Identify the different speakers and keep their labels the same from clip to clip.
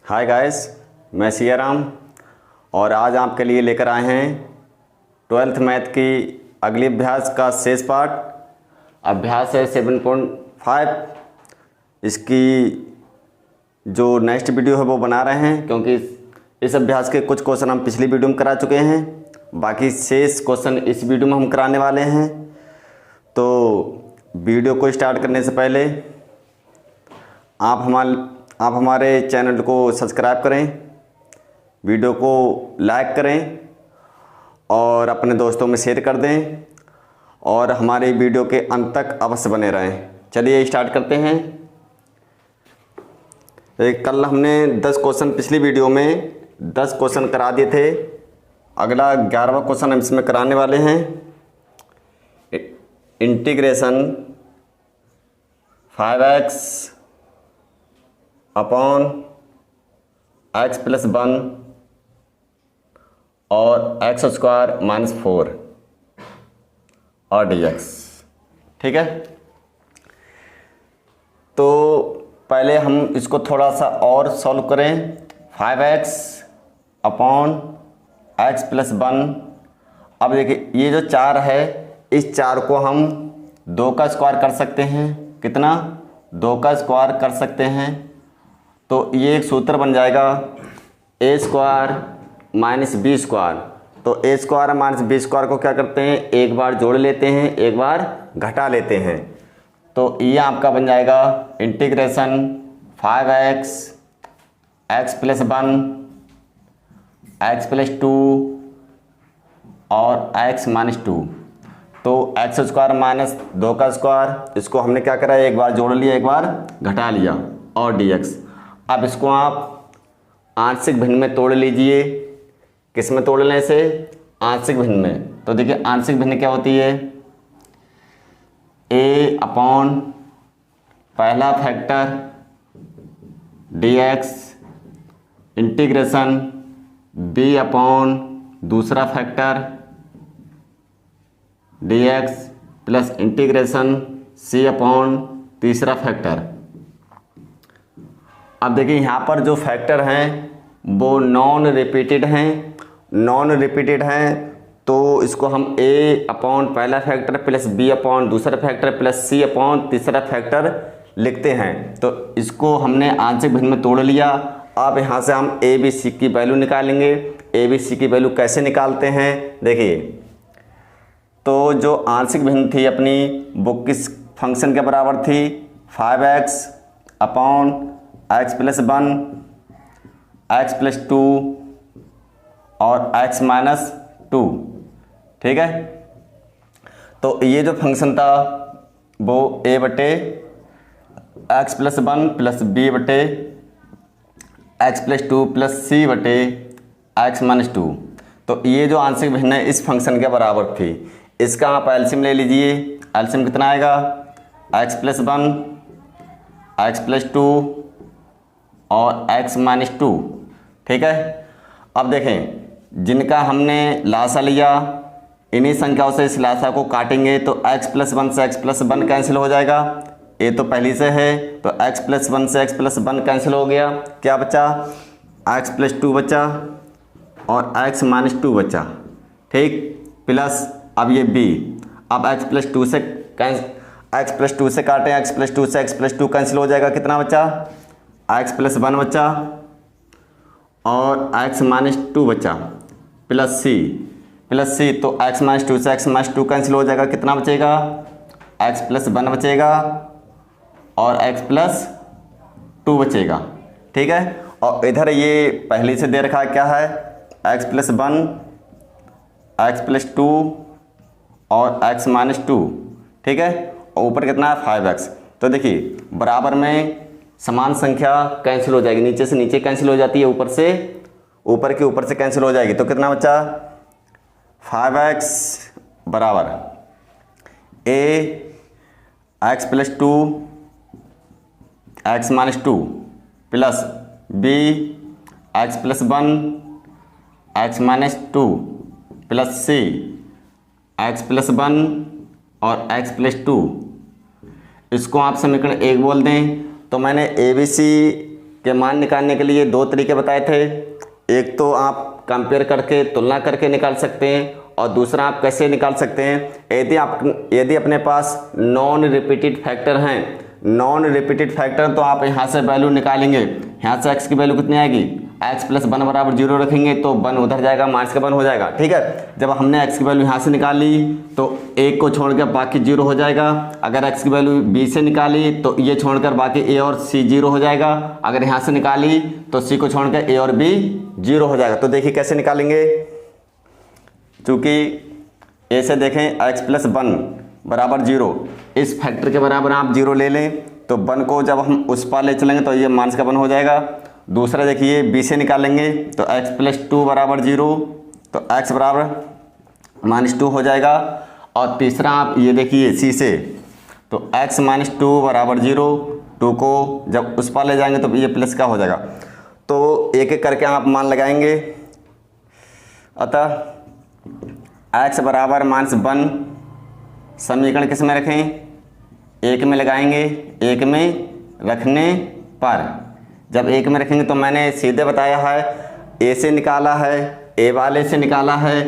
Speaker 1: Hi guys, मैं सियाराम और आज आपके लिए लेकर आए हैं 12th मैथ की अगली अभ्यास का शेष पाठ। अभ्यास है 7.5। इसकी जो नेक्स्ट वीडियो है वो बना रहे हैं, क्योंकि इस अभ्यास के कुछ क्वेश्चन हम पिछली वीडियो में करा चुके हैं। बाकी शेष क्वेश्चन इस वीडियो में हम कराने वाले हैं। तो वीडियो को स्टार्ट करने से पहले आप हमारे चैनल को सब्सक्राइब करें, वीडियो को लाइक करें और अपने दोस्तों में शेयर कर दें और हमारे वीडियो के अंत तक अवश्य बने रहें। चलिए स्टार्ट करते हैं। कल हमने 10 क्वेश्चन, पिछली वीडियो में 10 क्वेश्चन करा दिए थे। अगला 11वां क्वेश्चन हम इसमें कराने वाले हैं। Integration 5x upon x plus 1 और x स्क्वायर माइनस 4 और dx। ठीक है, तो पहले हम इसको थोड़ा सा और सॉल्व करें। 5x upon x plus 1। अब देखिए, ये जो 4 है, इस 4 को हम 2 का स्क्वायर कर सकते हैं। कितना? 2 का स्क्वायर कर सकते हैं। तो ये एक सूत्र बन जाएगा ए स्क्वायर माइनस बी स्क्वायर। तो ए स्क्वायर माइनस बी स्क्वायर को क्या करते हैं, एक बार जोड़ लेते हैं, एक बार घटा लेते हैं। तो ये आपका बन जाएगा integration 5x x plus 1 x plus 2 और x माइनस 2। तो एक्स स्क्वायर माइनस 2 का स्क्वायर, इसको हमने क्या करा, एक बार जोड़ लिया, एक बार घटा लिया, और dx। अब इसको आप आंशिक भिन्न में तोड़ लीजिए। किस में तोड़ लें इसे? आंशिक भिन्न में। तो देखिए, आंशिक भिन्न क्या होती है? a अपॉन पहला factor dx integration b upon दूसरा factor dx plus integration c upon तीसरा फैक्टर। अब देखिए, यहाँ पर जो फैक्टर हैं वो नॉन रिपीटेड हैं। तो इसको हम a अपॉन पहला फैक्टर प्लस b अपॉन दूसरा फैक्टर प्लस c अपॉन तीसरा फैक्टर लिखते हैं। तो इसको हमने आंशिक भिन्न में तोड़ लिया। अब यहाँ से हम a b c की वैल्यू निकालेंगे। a b c की वैल्यू कैसे निकालते हैं? देखिए, तो जो आंशिक भिन्न थी अपनी, वो किस फंक्शन के बराबर थी? 5x upon x plus 1 x plus 2 और x माइनस 2। ठीक है, तो ये जो फंक्शन था वो a बटे x प्लस 1 प्लस b बटे x प्लस 2 प्लस c बटे x माइनस 2। तो ये जो आंशिक भिन्न है इस फंक्शन के बराबर थी। इसका आप एलसीएम ले लीजिए। एलसीएम कितना आएगा? x प्लस 1 x प्लस 2 और x माइनस 2। ठीक है, अब देखें, जिनका हमने लासा लिया, इन्हीं संख्याओं से इस लासा को काटेंगे तो x प्लस 1 से x प्लस 1 कैंसिल हो जाएगा। ये तो पहली से है, तो x प्लस 1 से x प्लस 1 कैंसिल हो गया। क्या बचा? x प्लस 2 बचा और x माइनस 2 बचा। ठीक, प्लस अब ये b। अब x प्लस 2 से काटें, x प्लस 2 से x प्लस 2 कैंसिल हो जाएगा। कितना बचा? x प्लस 1 बचा और x माइनस 2 बचा, प्लस c। तो x माइनस 2 से x माइनस 2 कैंसिल हो जाएगा। कितना बचेगा? x प्लस 1 बचेगा और x प्लस 2 बचेगा। ठीक है, और इधर ये पहले से दे रखा है, क्या है? x प्लस 1 x प्लस 2 और x माइनस 2। ठीक है, और ऊपर कितना है? 5x। तो देखिए, बराबर में समान संख्या कैंसिल हो जाएगी, नीचे से नीचे कैंसिल हो जाती है, ऊपर के ऊपर से कैंसिल हो जाएगी। तो कितना बचा? 5x बराबर a x plus 2 x minus 2 plus b x plus 1 x minus 2 plus c x plus 1 और x प्लस 2। इसको आप समीकरण 1 बोल दें। तो मैंने ए बी सी के मान निकालने के लिए दो तरीके बताए थे। एक तो आप कंपेयर करके तुलना करके निकाल सकते हैं, और दूसरा आप कैसे निकाल सकते हैं, यदि अपने पास नॉन रिपीटेड फैक्टर हैं, नॉन रिपीटेड फैक्टर, तो आप यहाँ से वैल्यू निकालेंगे। यहाँ से x की वैल्यू कितनी आएगी, x प्लस 1 बराबर 0 रखेंगे तो 1 उधर जाएगा, माइनस का 1 हो जाएगा। ठीक है, जब हमने x की वैल्यू यहाँ से निकाली तो एक को छोड़कर बाकी 0 हो जाएगा। अगर x की वैल्यू b से निकाली तो ये छोड़कर बाकी a और c 0 हो जाएगा। अगर यहाँ से निकाली तो c को छोड़कर a और b 0 हो जाएगा। तो देखिए कैसे निकालेंगे, चूँकि a से देखें x प्लस 1 बराबर 0, इस फैक्टर के बराबर आप 0 ले लें तो 1 को जब हम उस पार ले चलेंगे तो ये माइनस का 1 हो जाएगा। दूसरा देखिए b से निकालेंगे तो x प्लस 2 बराबर 0, तो x बराबर -2 हो जाएगा। और तीसरा आप ये देखिए c से, तो x -2 बराबर 0, 2 को जब उस पार ले जाएंगे तो ये प्लस का हो जाएगा। तो एक एक करके आप मान लगाएंगे। अतः x बराबर -1 समीकरण किस में रखें, एक में लगाएंगे, एक में रखने पर। जब एक में रखेंगे तो मैंने सीधे बताया है, ए से निकाला है, ए वाले से निकाला है,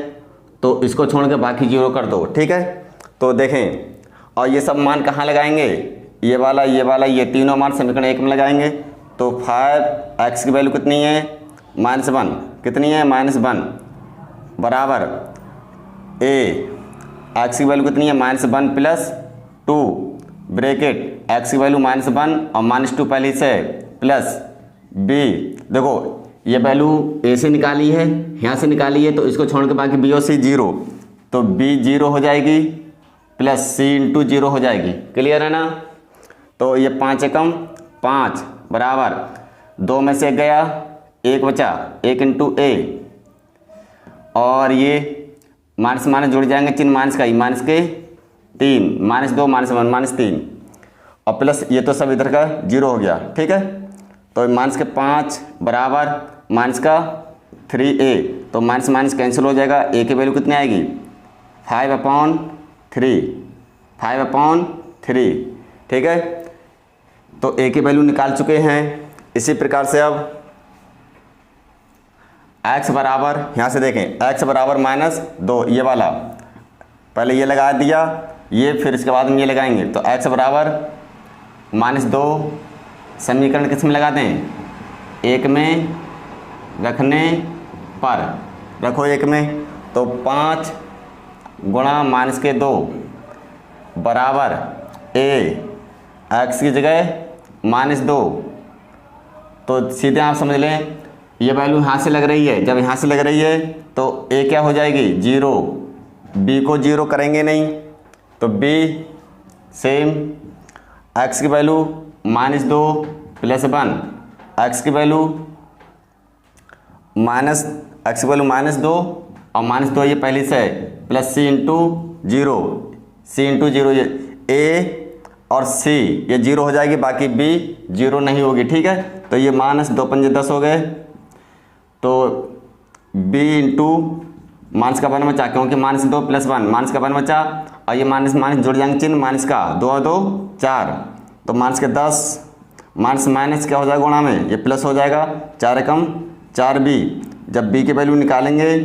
Speaker 1: तो इसको छोड़ के बाकी 0 कर दो। ठीक है, तो देखें, और ये सब मान कहाँ लगाएंगे, ये वाला, ये वाला, ये तीनों मान समीकरण एक में लगाएंगे। तो 5x की वैल्यू कितनी है, -1, कितनी है, -1 बराबर ए, x की वैल्यू कितनी है, -1 प्लस 2 ब्रैकेट x की वैल्यू -1 और -2 पहले से प्लस b। देखो ये वैल्यू a से निकाली है, यहाँ से निकाली है, तो इसको छोड़ के बाकी b और c 0, तो b 0 हो जाएगी प्लस c इंटू 0 हो जाएगी। क्लियर है ना। तो ये 5 एकम 5 बराबर 2 में से 1 गया, 1 बचा, 1 इंटू a, और ये माइनस माइनस जुड़ जाएंगे, चिन्ह माइनस का ही, माइनस के 3, -2 -1 -3, और प्लस ये तो सब इधर का 0 हो गया। ठीक है, तो माइनस के 5 बराबर माइनस का 3a, तो माइनस माइनस कैंसिल हो जाएगा। a की वैल्यू कितनी आएगी, 5/3, 5/3। ठीक है, तो a की वैल्यू निकाल चुके हैं। इसी प्रकार से अब x बराबर, यहाँ से देखें, x बराबर -2, ये वाला पहले ये लगा दिया, ये फिर इसके बाद में ये लगाएंगे, तो x बराबर -2 समीकरण किस में लगाते हैं, एक में रखने पर, रखो एक में, तो 5 गुणा -2 बराबर a, x की जगह -2, तो सीधे आप समझ लें ये वैल्यू यहाँ से लग रही है, जब यहाँ से लग रही है तो a क्या हो जाएगी, 0, b को 0 करेंगे नहीं, तो b सेम, x की वैल्यू -2 प्लस 1, x की वैल्यू -2 और -2 ये पहले से है, प्लस c इंटू 0, ये a और c ये 0 हो जाएगी, बाकी b 0 नहीं होगी। ठीक है, तो ये -2 पंजे 10 हो गए, तो b इंटू माइनस का 1 बचा, क्योंकि -2 प्लस 1 माइनस का 1 बचा, और ये माइनस माइनस जुड़ जाएंगे चिन्ह, माइनस का 2 और 2 4, तो माइनस के 10, माइनस माइनस क्या हो जाएगा गुणा में, ये प्लस हो जाएगा, 4 एकम 4b। जब b की वैल्यू निकालेंगे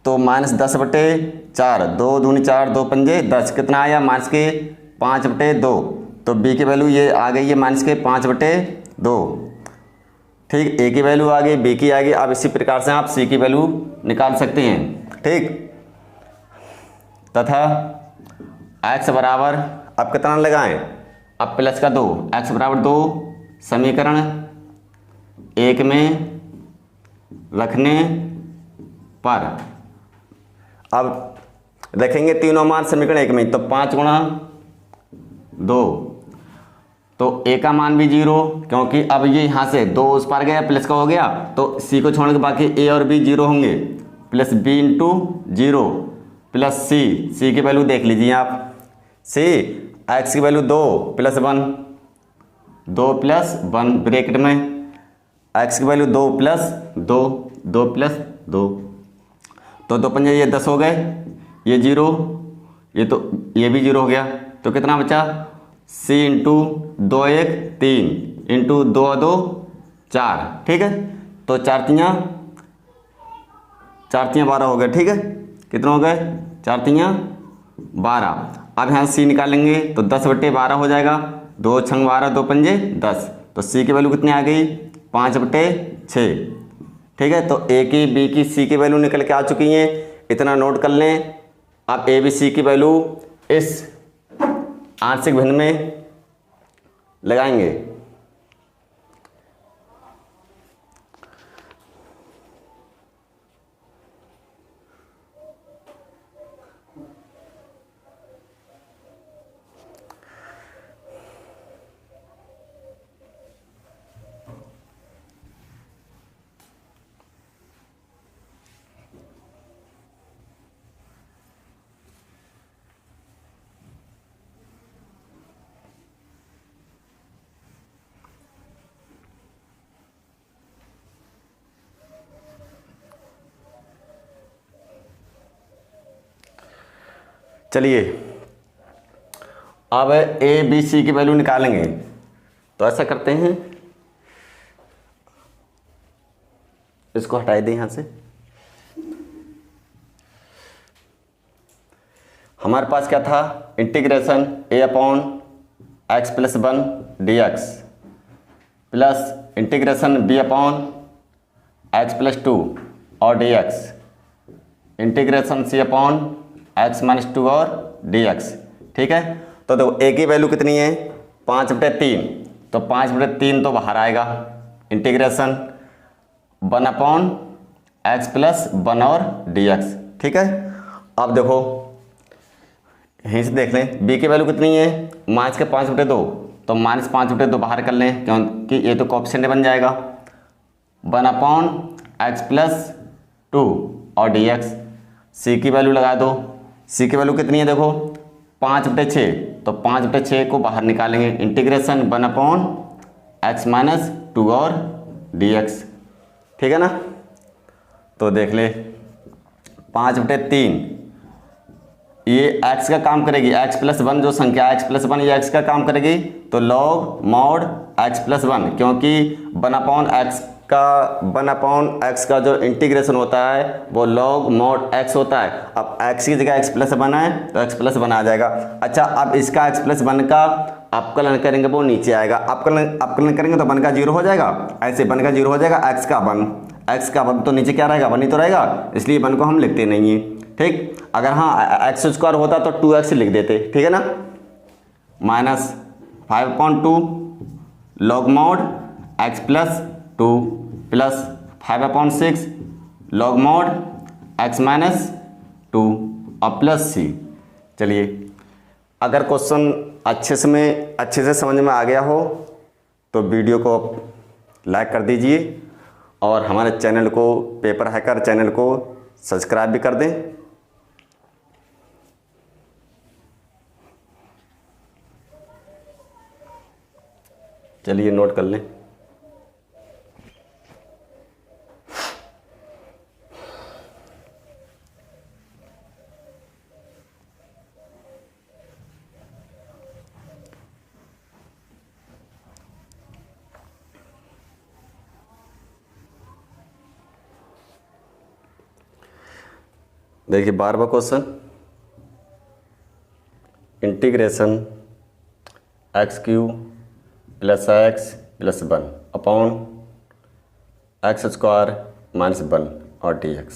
Speaker 1: तो -10/4, 2 दूनी 4, 2 पंजे 10, कितना आया, माइनस के 5/2, तो b की वैल्यू ये आ गई है -5/2। ठीक, a की वैल्यू आ गई, b की आ गई। अब इसी प्रकार से आप c की वैल्यू निकाल सकते हैं। ठीक, तथा x बराबर, अब कितना लगाएं, अब प्लस का 2, x बराबर 2 समीकरण एक में रखने पर, अब रखेंगे तीनों मान समीकरण एक में, तो 5 गुणा 2, तो a का मान भी 0, क्योंकि अब ये यहाँ से 2 उस पार गया, प्लस का हो गया, तो c को छोड़ के बाकी a और b 0 होंगे, plus b into 0 plus c की वैल्यू देख लीजिए आप, c x की वैल्यू 2 प्लस 1, 2 प्लस 1 ब्रैकेट में, x की वैल्यू 2 प्लस 2, 2 प्लस 2, तो 2 पंजे ये 10 हो गए, ये 0, ये भी 0 हो गया, तो कितना बचा, c इंटू 2 1 3, इंटू 2 और 2 4, ठीक है। तो 4 तियाँ 12 हो गए, ठीक है। कितने हो गए? 4 तियाँ 12। अब यहाँ सी निकालेंगे तो 10/12 हो जाएगा। 2 छंग 12, 2 पंजे 10। तो सी की वैल्यू कितनी आ गई? 5/6, ठीक है। तो ए की, बी की, सी की वैल्यू निकल के आ चुकी हैं। इतना नोट कर लें। अब ए बी सी की वैल्यू इस आंशिक भिन्न में लगाएंगे। चलिए अब ए बी सी की वैल्यू निकालेंगे। तो ऐसा करते हैं, इसको हटाई दें यहाँ से। हमारे पास क्या था? Integration a upon x plus 1 dx plus integration b upon x plus 2 और dx, integration c upon x minus 2 और dx, ठीक है। तो देखो a की वैल्यू कितनी है? 5/3। तो 5/3 तो बाहर आएगा। इंटीग्रेशन 1 अपॉन x प्लस 1 और dx, ठीक है। अब देखो यहीं से देख लें, b की वैल्यू कितनी है? माइनस के 5/2। तो माइनस 5/2 बाहर कर लें, क्योंकि ये तो कोएफिशिएंट बन जाएगा। 1 अपॉन x प्लस 2 और dx। c की वैल्यू लगा दो। c की वैल्यू कितनी है? देखो 5/6। तो 5/6 को बाहर निकालेंगे। इंटीग्रेशन 1 अपॉन x माइनस 2 और dx, ठीक है ना। तो देख ले 5/3 ये x का काम करेगी। x प्लस 1 जो संख्या x प्लस 1 ये x का काम करेगी। तो लॉग मॉड x प्लस 1, क्योंकि 1 अपॉन x का जो इंटीग्रेशन होता है वो लॉग मॉड x होता है। अब x की जगह x प्लस 1 है तो x प्लस 1 आ जाएगा। अच्छा, अब इसका x प्लस 1 का अपकलन करेंगे वो नीचे आएगा। अपकलन करेंगे तो 1 का 0 हो जाएगा। ऐसे 1 का 0 हो जाएगा। x का 1 तो नीचे क्या रहेगा? 1 ही तो रहेगा, इसलिए 1 को हम लिखते नहीं है, ठीक। अगर हाँ x स्क्वायर होता तो 2x लिख देते, ठीक है ना। Minus 5/2 log mod x plus 2 plus 5/6 log mod x minus 2 और प्लस c। चलिए, अगर क्वेश्चन अच्छे से समझ में आ गया हो तो वीडियो को लाइक कर दीजिए और हमारे चैनल को, पेपर हैकर चैनल को सब्सक्राइब भी कर दें। चलिए नोट कर लें। देखिए 12वां question, integration x³ plus x plus 1 upon x² minus 1 और dx।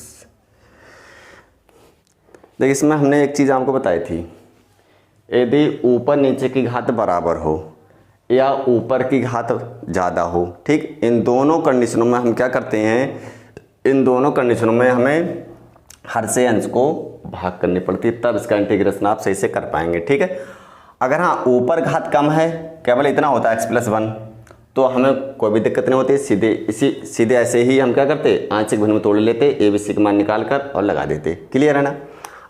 Speaker 1: देखिए इसमें हमने एक चीज़ आपको बताई थी, यदि ऊपर नीचे की घात बराबर हो या ऊपर की घात ज़्यादा हो, ठीक, इन दोनों कंडीशनों में हम क्या करते हैं, इन दोनों कंडीशनों में हमें हर से अंश को भाग करनी पड़ती है, तब इसका इंटीग्रेशन आप सही से कर पाएंगे, ठीक है। अगर हाँ ऊपर घात कम है, केवल इतना होता है x प्लस 1, तो हमें कोई भी दिक्कत नहीं होती। सीधे ऐसे ही हम क्या करते, आंशिक भिन्न में तोड़ लेते, ए बी सी का मान निकाल कर और लगा देते। क्लियर है ना।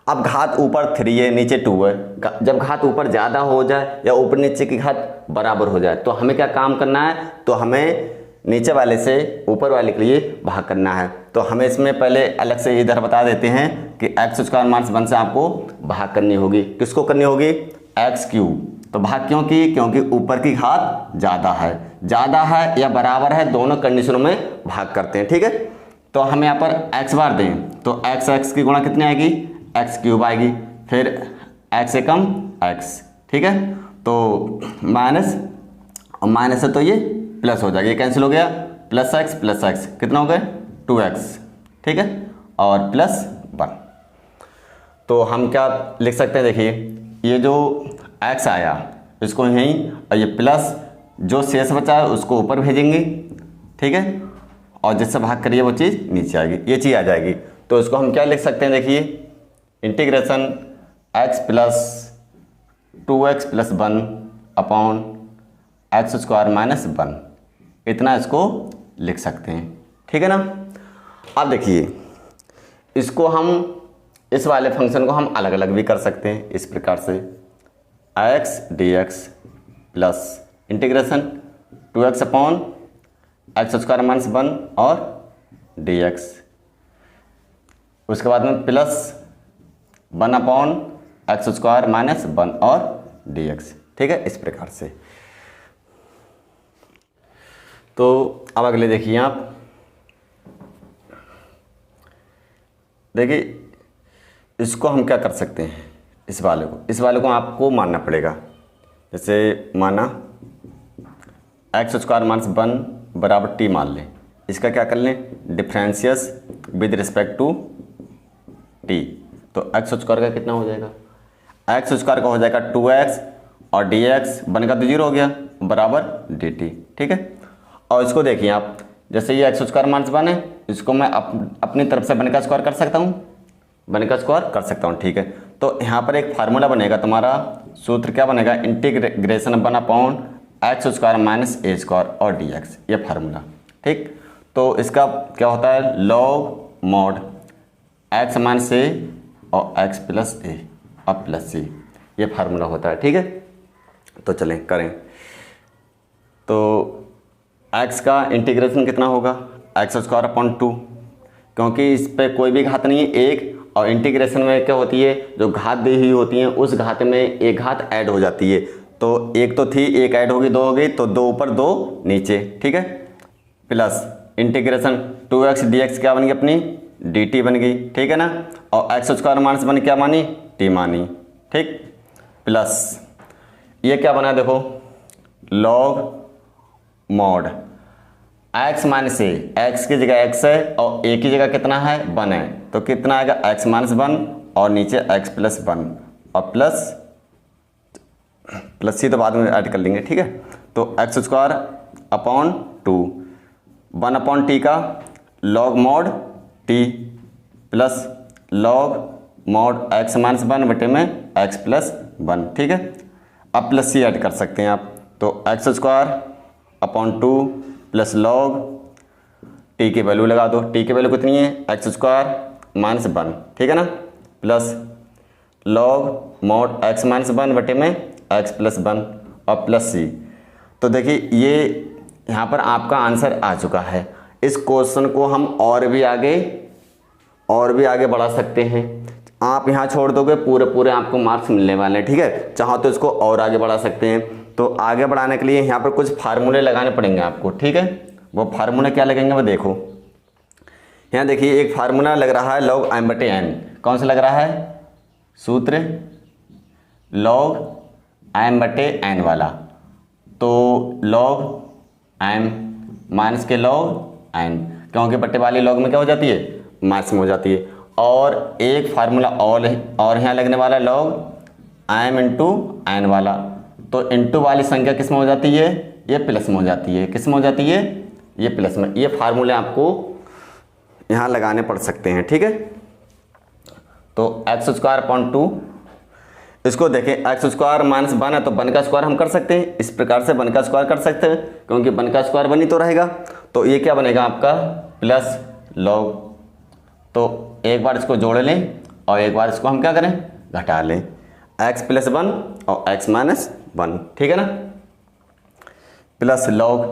Speaker 1: अब घात ऊपर 3 है, नीचे 2 है। जब घात ऊपर ज़्यादा हो जाए या ऊपर नीचे की घात बराबर हो जाए तो हमें क्या काम करना है, तो हमें नीचे वाले से ऊपर वाले के लिए भाग करना है। तो हमें इसमें पहले अलग से इधर बता देते हैं कि x² माइनस 1 से आपको भाग करनी होगी। किसको करनी होगी, x³। तो भाग क्यों की, क्योंकि ऊपर की घात ज़्यादा है, ज़्यादा है या बराबर है, दोनों कंडीशनों में भाग करते हैं। ठीक है, तो हम यहाँ पर एक्स बार दें तो एक्स की गुणा कितनी आएगी, एक्स क्यूब आएगी, फिर एक्स से कम एक्स। ठीक है, तो माइनस और माइनस है तो ये प्लस हो जाएगा, ये कैंसिल हो गया, प्लस एक्स कितना हो गया 2x। ठीक है, और प्लस 1। तो हम क्या लिख सकते हैं, देखिए ये जो x आया इसको यहीं, और ये प्लस जो शेष बचा है उसको ऊपर भेजेंगे। ठीक है, और जिससे भाग करिए वो चीज़ नीचे आएगी, ये चीज़ आ जाएगी। तो इसको हम क्या लिख सकते हैं, देखिए integration x plus 2x plus 1 upon x square minus 1, इतना इसको लिख सकते हैं। ठीक है ना। अब देखिए इसको हम, इस वाले फंक्शन को हम अलग अलग भी कर सकते हैं इस प्रकार से, x dx plus integration 2x upon x square minus 1 और dx, उसके बाद में plus 1 upon x square minus 1 और dx। ठीक है, इस प्रकार से। तो अब अगले देखिए आप, देखिए इसको हम क्या कर सकते हैं, इस वाले को आपको मानना पड़ेगा। जैसे माना एक्स स्क्वायर माइनस 1 बराबर टी मान लें, इसका क्या कर लें, डिफरेंशियस विद रिस्पेक्ट टू टी। तो एक्स स्क्वायर का कितना हो जाएगा, एक्स स्क्वायर का हो जाएगा 2x और dx 1 का तो 0 हो गया बराबर dt। ठीक है, और इसको देखिए आप, जैसे ये एक्स स्क्वायर माइनस 1 है, इसको मैं अपनी तरफ से 1 का स्क्वायर कर सकता हूँ, 1 का स्क्वायर कर सकता हूँ। ठीक है, तो यहाँ पर एक फार्मूला बनेगा, तुम्हारा सूत्र क्या बनेगा, integration 1 upon x square minus a square और dx, ये फार्मूला। ठीक, तो इसका क्या होता है, log mod x minus a और एक्स प्लस ए और प्लस सी, ये फार्मूला होता है। ठीक है, तो चलें करें। तो x का इंटीग्रेशन कितना होगा, एक्स स्क्वायर अपॉन 2, क्योंकि इस पर कोई भी घात नहीं है, एक, और इंटीग्रेशन में क्या होती है, जो घात दी हुई होती है उस घात में एक घात ऐड हो जाती है। तो एक तो थी, एक ऐड होगी, 2 हो गई, तो 2 ऊपर 2 नीचे। ठीक है, प्लस इंटीग्रेशन 2x dx क्या बन गई अपनी, dt बन गई। ठीक है ना, और एक्स स्क्वायर माइनस 1 क्या मानी, t मानी। ठीक, प्लस ये क्या बना, देखो लॉग मॉड x माइनस ए, एक्स की जगह x है और a की जगह कितना है 1 है, तो कितना आएगा x माइनस 1 और नीचे x प्लस 1 और प्लस सी तो बाद में ऐड कर लेंगे। ठीक है, तो x square upon 2 1 upon t का log mod t plus log mod x minus 1 बटे में एक्स प्लस 1। ठीक है, अब प्लस सी ऐड कर सकते हैं आप, तो x square upon 2 plus log T की वैल्यू लगा दो, टी की वैल्यू कितनी है, एक्स स्क्वायर माइनस 1। ठीक है ना, plus log mod x minus 1 बटे में एक्स प्लस 1 और प्लस सी। तो देखिए ये यहाँ पर आपका आंसर आ चुका है। इस क्वेश्चन को हम और भी आगे बढ़ा सकते हैं। आप यहाँ छोड़ दोगे पूरे आपको मार्क्स मिलने वाले हैं। ठीक है, चाहो तो इसको और आगे बढ़ा सकते हैं। तो आगे बढ़ाने के लिए यहाँ पर कुछ फार्मूले लगाने पड़ेंगे आपको। ठीक है, वो फार्मूले क्या लगेंगे वो देखो। यहाँ देखिए एक फार्मूला लग रहा है log m बटे n। कौन सा लग रहा है, सूत्र log m बटे n वाला। तो log m माइनस के log n, क्योंकि बटे वाली log में क्या हो जाती है, माइनस में हो जाती है। और एक फार्मूला और यहाँ लगने वाला log m इंटू n वाला। तो इंटू वाली संख्या किस में हो जाती है, ये प्लस में हो जाती है। किस में हो जाती है, ये प्लस में। ये फार्मूले आपको यहाँ लगाने पड़ सकते हैं। ठीक है, तो एक्स स्क्वायर अपॉन 2, इसको देखें एक्स स्क्वायर माइनस 1 है तो 1 का स्क्वायर हम कर सकते हैं। इस प्रकार से 1 का स्क्वायर कर सकते हैं, क्योंकि 1 का स्क्वायर 1 ही तो रहेगा। तो ये क्या बनेगा आपका, प्लस लॉग। तो एक बार इसको जोड़ लें और एक बार इसको हम क्या करें, घटा लें, एक्स प्लस 1 और एक्स माइनस 1। ठीक है ना, प्लस लॉग,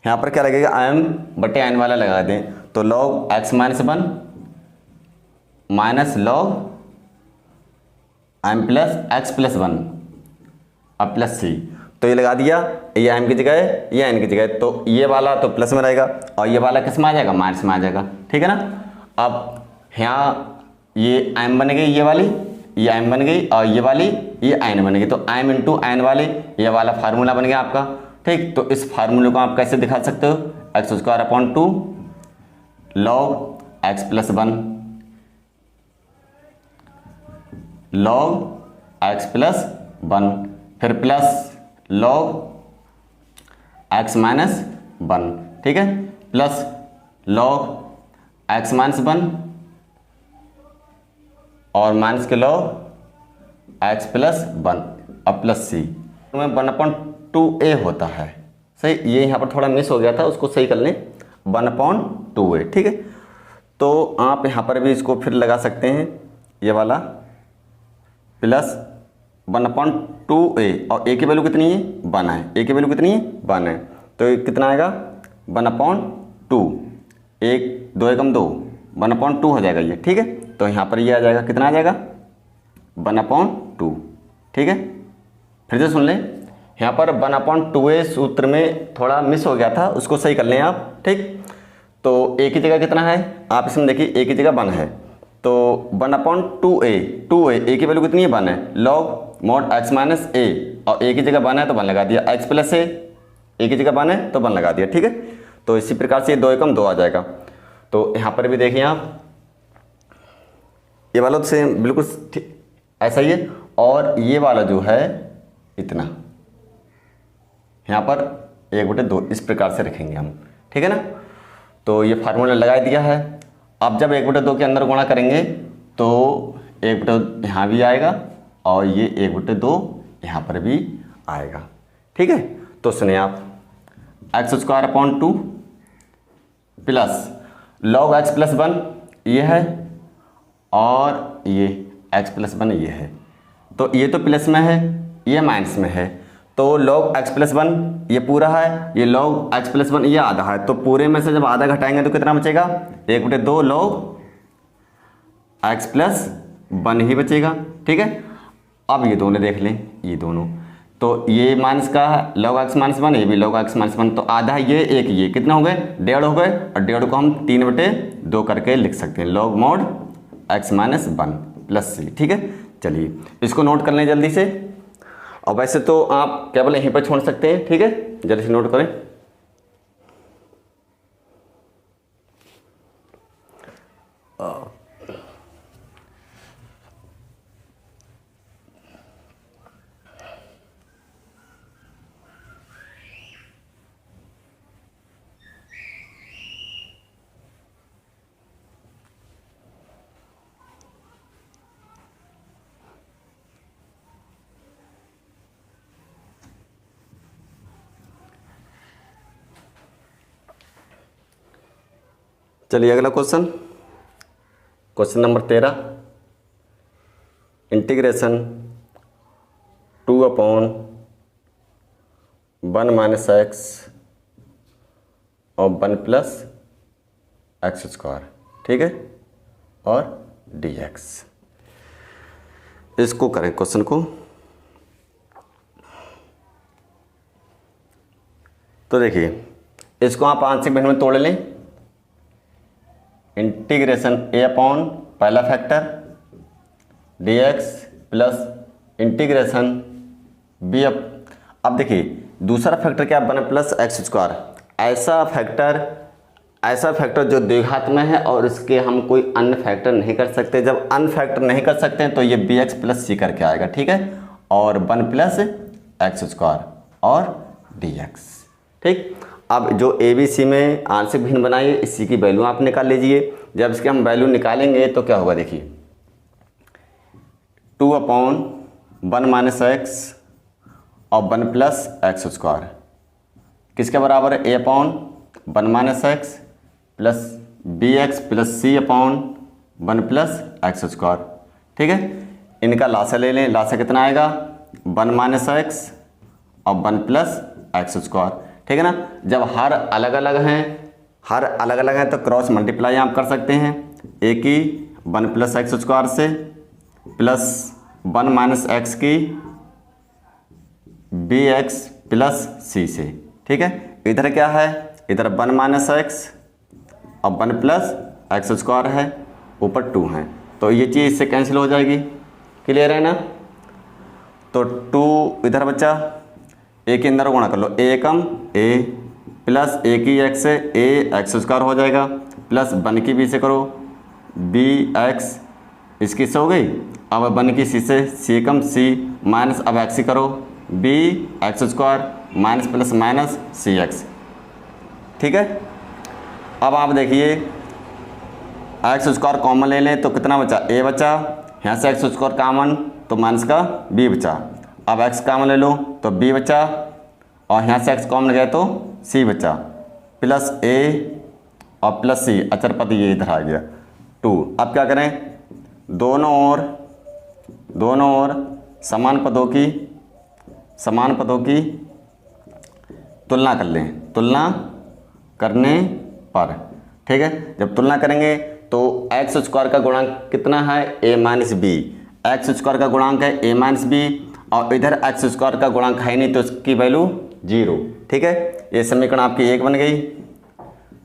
Speaker 1: यहाँ पर क्या लगेगा, m बटे n वाला लगा दें। तो log x minus 1 minus log m plus x plus 1 अब प्लस सी। तो ये लगा दिया, ये m की जगह है, ये n की जगह है, तो ये वाला तो प्लस में रहेगा और ये वाला किस में आ जाएगा, माइनस में आ जाएगा, ठीक है ना। अब यहाँ ये m बन गई, ये वाली ये m बन गई और ये वाली ये n बन गई, तो m इंटू n वाली ये वाला फार्मूला बन गया आपका, ठीक। तो इस फार्मूले को आप कैसे दिखा सकते हो, x square upon 2 log x plus 1 log x plus 1 फिर प्लस लॉग एक्स माइनस 1, ठीक है, प्लस लॉग एक्स माइनस 1 और माइनस के लॉग एक्स प्लस 1 अब प्लस सी में 1/2a होता है, सही। ये यहाँ पर थोड़ा मिस हो गया था, उसको सही कर लें, 1/2a, ठीक है। तो आप यहाँ पर भी इसको फिर लगा सकते हैं, ये वाला प्लस 1/2a और a की वैल्यू कितनी है, 1 है, a की वैल्यू कितनी है, 1 है, तो ये कितना आएगा 1/2, 1 2 एकम 2 1/2 हो जाएगा ये, ठीक है। तो यहाँ पर ये आ जाएगा, कितना आ जाएगा 1/2, ठीक है। फिर से सुन लें, यहाँ पर 1/2a सूत्र में थोड़ा मिस हो गया था, उसको सही कर लें आप, ठीक। तो a की जगह कितना है, आप इसमें देखिए a की जगह 1 है, तो 1/2a, 2a की वैल्यू कितनी है, 1 है, log mod x minus a और a की जगह 1 है तो 1 लगा दिया, x प्लस a की जगह 1 है तो 1 लगा दिया, ठीक है। तो इसी प्रकार से 2 एकम 2 आ जाएगा। तो यहाँ पर भी देखिए आप, ये वाला तो सेम बिल्कुल ऐसा ही है, और ये वाला जो है इतना यहाँ पर 1/2 इस प्रकार से रखेंगे हम, ठीक है ना। तो ये फार्मूला लगा दिया है। अब जब 1/2 के अंदर गुणा करेंगे तो 1/2 यहाँ भी आएगा और ये 1/2 यहाँ पर भी आएगा, ठीक है। तो सुनिए आप, x square upon 2 plus log x plus 1 ये है और ये एक्स प्लस 1 ये है, तो ये तो प्लस में है, ये माइनस में है, तो लॉग एक्स प्लस 1 ये पूरा है, ये लॉग एक्स प्लस 1 ये आधा है, तो पूरे में से जब आधा घटाएंगे तो कितना बचेगा, 1/2 लॉग एक्स प्लस 1 ही बचेगा, ठीक है। अब ये दोनों देख लें, ये दोनों, तो ये माइनस का है लॉग एक्स माइनस 1, ये भी लॉग एक्स माइनस 1, तो आधा ये एक ये कितना हो गए, 1.5 हो गए, और 1.5 को हम 3/2 करके लिख सकते हैं, log mod x minus 1 plus c, ठीक है। चलिए इसको नोट कर लें जल्दी से, और वैसे तो आप केवल यहीं पर छोड़ सकते हैं, ठीक है, जल्दी से नोट करें। चलिए अगला question, question number 13, integration 2/1 minus x और 1 प्लस एक्स स्क्वायर, ठीक है, और dx। इसको करें क्वेश्चन को, तो देखिए इसको आप आंशिक भिन्न में तोड़ लें, इंटीग्रेशन a अपॉन पहला factor dx plus integration b अब देखिए दूसरा फैक्टर क्या, 1 प्लस एक्स स्क्वायर, ऐसा फैक्टर जो द्विघात में है और इसके हम कोई अन्य फैक्टर नहीं कर सकते। जब अन्य फैक्टर नहीं कर सकते हैं तो ये bx प्लस c करके आएगा, ठीक है, और 1 प्लस एक्स स्क्वायर और dx, ठीक। अब जो ए बी सी में आंशिक भिन्न बनाइए, इसी की वैल्यू आप निकाल लीजिए। जब इसके हम वैल्यू निकालेंगे तो क्या होगा, देखिए 2/1 माइनस एक्स और 1 प्लस एक्स स्क्वायर किसके बराबर है, a/1 minus x plus b x plus c upon 1 plus x square, ठीक है। इनका लासा ले लें, लासा कितना आएगा, 1 माइनस एक्स और 1 प्लस एक्स स्क्वायर, ठीक है ना। जब हर अलग अलग हैं तो क्रॉस मल्टीप्लाई आप कर सकते हैं, ए की 1 प्लस एक्स स्क्वायर से प्लस 1 माइनस एक्स की बी एक्स प्लस सी से। ठीक है, इधर क्या है, इधर 1 माइनस एक्स और 1 प्लस एक्स स्क्वायर है, ऊपर 2 है, तो ये चीज़ इससे कैंसिल हो जाएगी। क्लियर है ना। तो 2 इधर बचा, ए के अंदर गुणा कर लो, ए कम ए प्लस ए की एक्स से ए एक्स स्क्वायर हो जाएगा, प्लस 1 की बी से करो बी एक्स, इसकी से हो गई। अब 1 की सी से सी कम सी माइनस, अब एक्स ही करो b x square minus plus minus c x. ठीक है, अब आप देखिए एक्स स्क्वायर कॉमन ले लें तो कितना बचा, ए बचा, यहाँ से एक्स स्क्वायर कॉमन तो माइनस का बी बचा। अब एक्स कॉमन ले लो तो बी बचा, और यहाँ से एक्स कॉमन गए तो सी बचा, प्लस ए और प्लस सी, अचर पद ये इधर आ गया 2। अब क्या करें, दोनों ओर समान पदों की तुलना कर लें, तुलना करने पर। ठीक है, जब तुलना करेंगे तो एक्स स्क्वायर का गुणांक कितना है, ए माइनस बी, एक्स स्क्वायर का गुणांक है ए माइनस बी, और इधर एक्स स्क्वायर का गुणांक है नहीं तो इसकी वैल्यू 0। ठीक है, ये समीकरण आपकी 1 बन गई।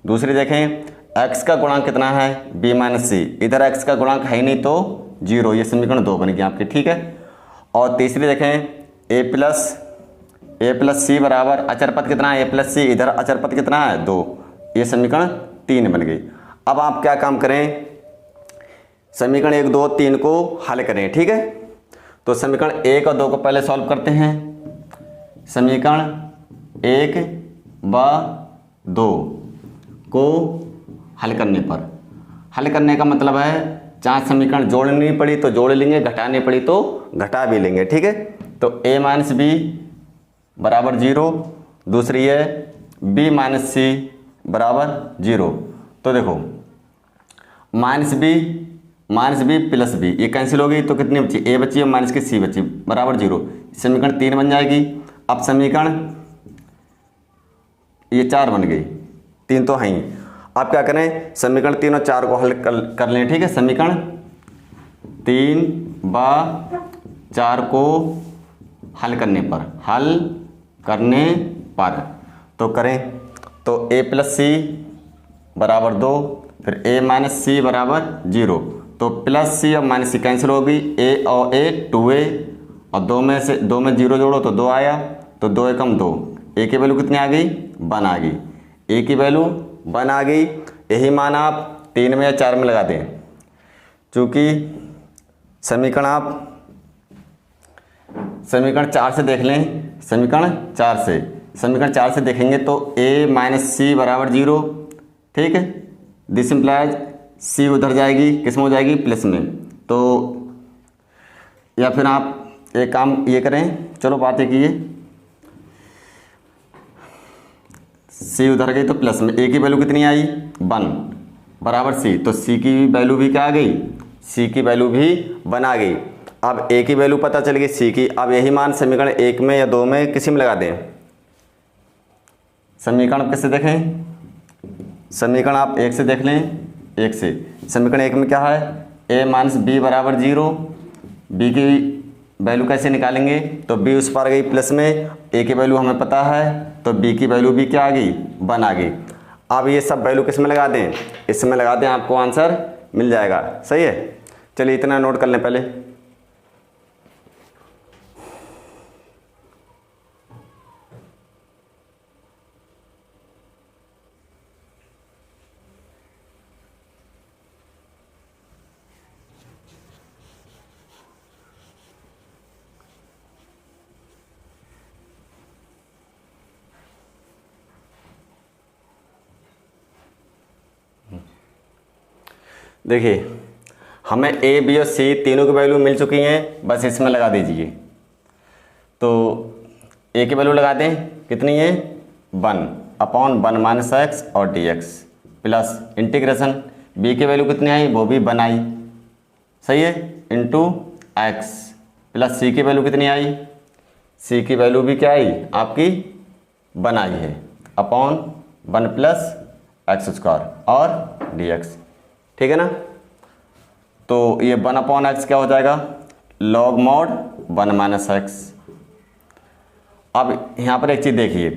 Speaker 1: दूसरी देखें, x का गुणांक कितना है, b माइनस सी, इधर x का गुणांक है नहीं तो 0, ये समीकरण 2 बन गई आपकी। ठीक है, और तीसरी देखें, a प्लस सी बराबर अचर पद कितना है, a प्लस सी, इधर अचर पद कितना है 2, ये समीकरण 3 बन गई। अब आप क्या काम करें, समीकरण 1 2 3 को हल करें। ठीक है, तो समीकरण 1 और 2 को पहले सॉल्व करते हैं। समीकरण 1 व 2 को हल करने का मतलब है, चाहे समीकरण जोड़नी पड़ी तो जोड़ लेंगे, घटानी पड़ी तो घटा भी लेंगे। ठीक है, तो a माइनस बी बराबर 0, दूसरी है b माइनस सी बराबर 0। तो देखो माइनस बी प्लस बी, ये कैंसिल हो गई तो कितनी बची, a बची और माइनस की c बची बराबर 0, समीकरण 3 बन जाएगी। अब समीकरण ये 4 बन गई, 3 तो है ही। आप क्या करें, समीकरण 3 और 4 को हल कर लें। ठीक है, समीकरण 3 व 4 को हल करने पर तो करें, तो a प्लस सी बराबर 2, फिर a माइनस सी बराबर 0, तो प्लस सी और माइनस सी कैंसिल होगी, a और a 2a, और 2 में 0 जोड़ो तो 2 आया, तो 2 एकम 2, a की वैल्यू कितनी आ गई, 1 आ गई, a की वैल्यू 1 आ गई। यही मान आप 3 में या 4 में लगा दें, चूँकि समीकरण 4 से देख लें, समीकरण 4 से देखेंगे तो a माइनस सी बराबर 0। ठीक है, दिस इम्प्लाइज सी उधर जाएगी, किस में हो जाएगी, प्लस में। तो या फिर आप एक काम ये करें, चलो बात ये कीजिए, सी उधर गई तो प्लस में, ए की वैल्यू कितनी आई 1 बराबर सी, तो सी की वैल्यू भी क्या आ गई, सी की वैल्यू भी 1 आ गई। अब ए की वैल्यू पता चल गई सी की, अब यही मान समीकरण 1 में या 2 में किसी में लगा दें। समीकरण किससे देखें, समीकरण आप 1 से देख लें, 1 से। समीकरण 1 में क्या है, a माइनस बी बराबर 0, b की वैल्यू कैसे निकालेंगे, तो b उस पर आ गई प्लस में, a की वैल्यू हमें पता है, तो b की वैल्यू भी क्या आ गई, 1 आ गई। अब ये सब वैल्यू किस में लगा दें, इसमें लगा दें, आपको आंसर मिल जाएगा। सही है, चलिए इतना नोट कर लें पहले। देखिए हमें ए बी और सी तीनों की वैल्यू मिल चुकी हैं, बस इसमें लगा दीजिए। तो ए की वैल्यू लगा दें, कितनी है 1/1 माइनस एक्स और d x, plus integration b की वैल्यू कितनी आई, वो भी 1 आई, सही है, इंटू एक्स, प्लस सी की वैल्यू कितनी आई, सी की वैल्यू भी क्या आई आपकी 1 आई है, अपॉन 1 प्लस एक्स स्क्वायर और डी एक्स। ठीक है ना, तो ये 1/x क्या हो जाएगा, लॉग मॉड 1 माइनस एक्स, अब यहाँ पर एक चीज़ देखिए,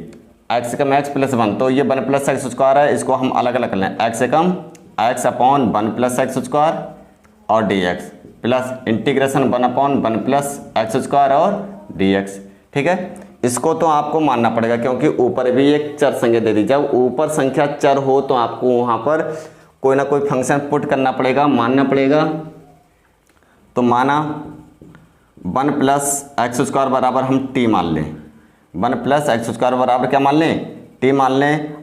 Speaker 1: एक्स कम एक्स प्लस वन, तो ये वन प्लस एक्स स्क्वायर है, इसको हम अलग अलग कर लें, एक्स कम x upon one plus x square और d x plus integration one upon one plus x square और डी एक्स। ठीक है, इसको तो आपको मानना पड़ेगा क्योंकि ऊपर भी एक चर संख्या दे दी। जब ऊपर संख्या चर हो तो आपको वहाँ पर कोई ना कोई फंक्शन पुट करना पड़ेगा, मानना पड़ेगा। तो माना वन प्लस एक्स स्क्वायर बराबर हम टी मान लें, वन प्लस एक्स स्क्वायर बराबर क्या मान लें, टी मान लें,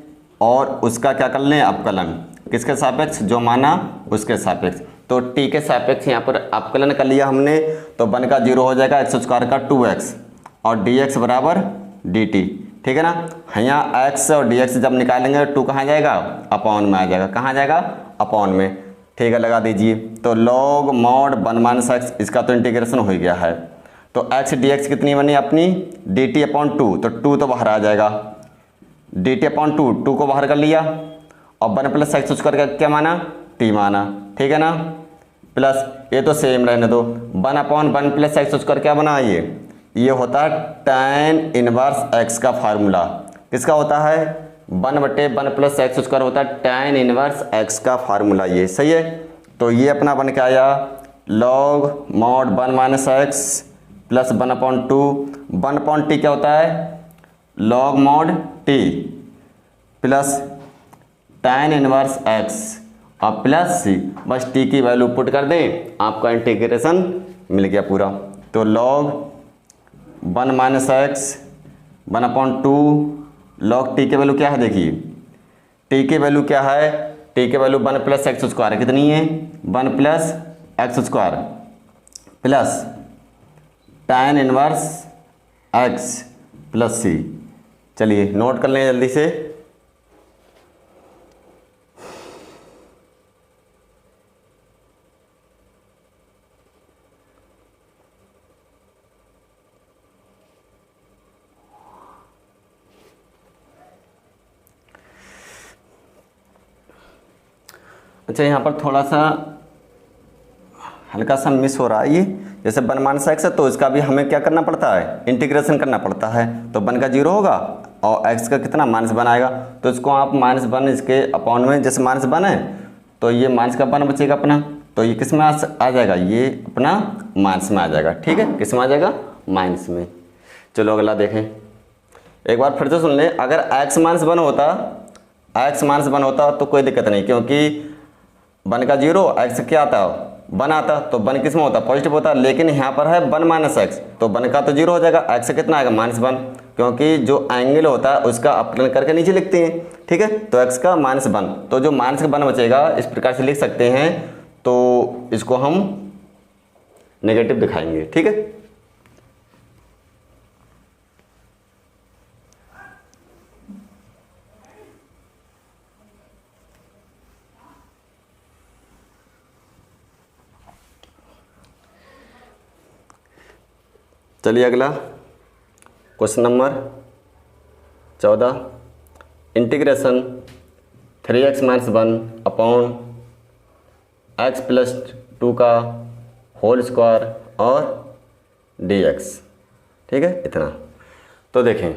Speaker 1: और उसका क्या कर लें अवकलन, किसके सापेक्ष, जो माना उसके सापेक्ष। तो टी के सापेक्ष यहाँ पर अवकलन कर लिया हमने, तो वन का 0 हो जाएगा, एक्स स्क्वायर का 2x और dx बराबर dt। ठीक है ना, यहाँ x और dx जब निकालेंगे 2 कहाँ जाएगा, अपॉन में आ जाएगा, कहाँ जाएगा, अपॉन में। ठीक है, लगा दीजिए। तो log mod 1 माइनस एक्स, इसका तो इंटीग्रेशन हो गया है। तो x dx कितनी बनी अपनी, dt अपॉन 2, तो 2 तो बाहर आ जाएगा, dt अपॉन 2 को बाहर कर लिया, और वन प्लस एक्स स्क्वायर का क्या माना, t माना। ठीक है ना, प्लस ये तो सेम रहने दो, one upon one plus x square क्या बना, ये होता है tan इनवर्स x का फार्मूला। किसका होता है, 1/1 प्लस एक्स स्क्वायर होता है tan इनवर्स x का फार्मूला, ये सही है। तो ये अपना बन के आया log mod 1 minus x plus 1/2, 1/t क्या होता है, log mod t plus tan inverse x और प्लस c, बस t की वैल्यू पुट कर दें, आपका इंटीग्रेशन मिल गया पूरा। तो log 1 minus x 1/2 log t की वैल्यू क्या है, देखिए t की वैल्यू क्या है, t की वैल्यू 1 प्लस एक्स स्क्वायर कितनी है, 1 plus x square plus tan inverse x plus c। चलिए नोट कर लें जल्दी से। अच्छा, यहाँ पर थोड़ा सा हल्का सा मिस हो रहा है, ये जैसे 1 माइनस एक्स है तो इसका भी हमें क्या करना पड़ता है, इंटीग्रेशन करना पड़ता है। तो 1 का 0 होगा और x का कितना -1 आएगा, तो इसको आप -1 इसके अपॉन में, जैसे -1 है तो ये माइनस का 1 बचेगा अपना, तो ये किस में आ जाएगा, ये अपना माइनस में आ जाएगा। ठीक है, किस में आ जाएगा, माइनस में। चलो अगला देखें, एक बार फिर से सुन लें। अगर x -1 होता, x -1 होता तो कोई दिक्कत नहीं, क्योंकि 1 का 0 x क्या आता, 1 आता, तो 1 किस में होता, पॉजिटिव होता। लेकिन यहाँ पर है 1 माइनस एक्स, तो 1 का तो 0 हो जाएगा, x कितना आएगा, -1, क्योंकि जो एंगल होता है उसका अपलन करके नीचे लिखते हैं। ठीक है, तो x का -1, तो जो -1 बचेगा इस प्रकार से लिख सकते हैं, तो इसको हम नेगेटिव दिखाएंगे। ठीक है, चलिए अगला question number 14, integration 3x - 1 upon x plus 2 का होल स्क्वायर और dx। ठीक है, इतना। तो देखें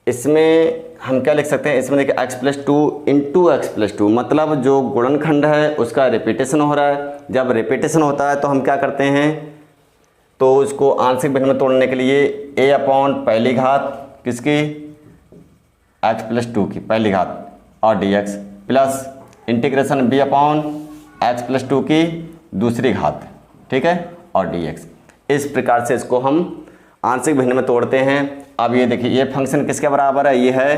Speaker 1: इसमें हम क्या लिख सकते हैं, इसमें देखिए x plus 2 into x plus 2, मतलब जो गुणनखंड है उसका रिपीटेशन हो रहा है। जब रिपीटेशन होता है तो हम क्या करते हैं, तो इसको आंशिक भिन्न में तोड़ने के लिए a अपॉन पहली घात किसकी, x प्लस 2 की पहली घात और dx plus integration b upon x plus 2 की दूसरी घात। ठीक है, और dx। इस प्रकार से इसको हम आंशिक भिन्न में तोड़ते हैं। अब ये देखिए, ये फंक्शन किसके बराबर है, ये है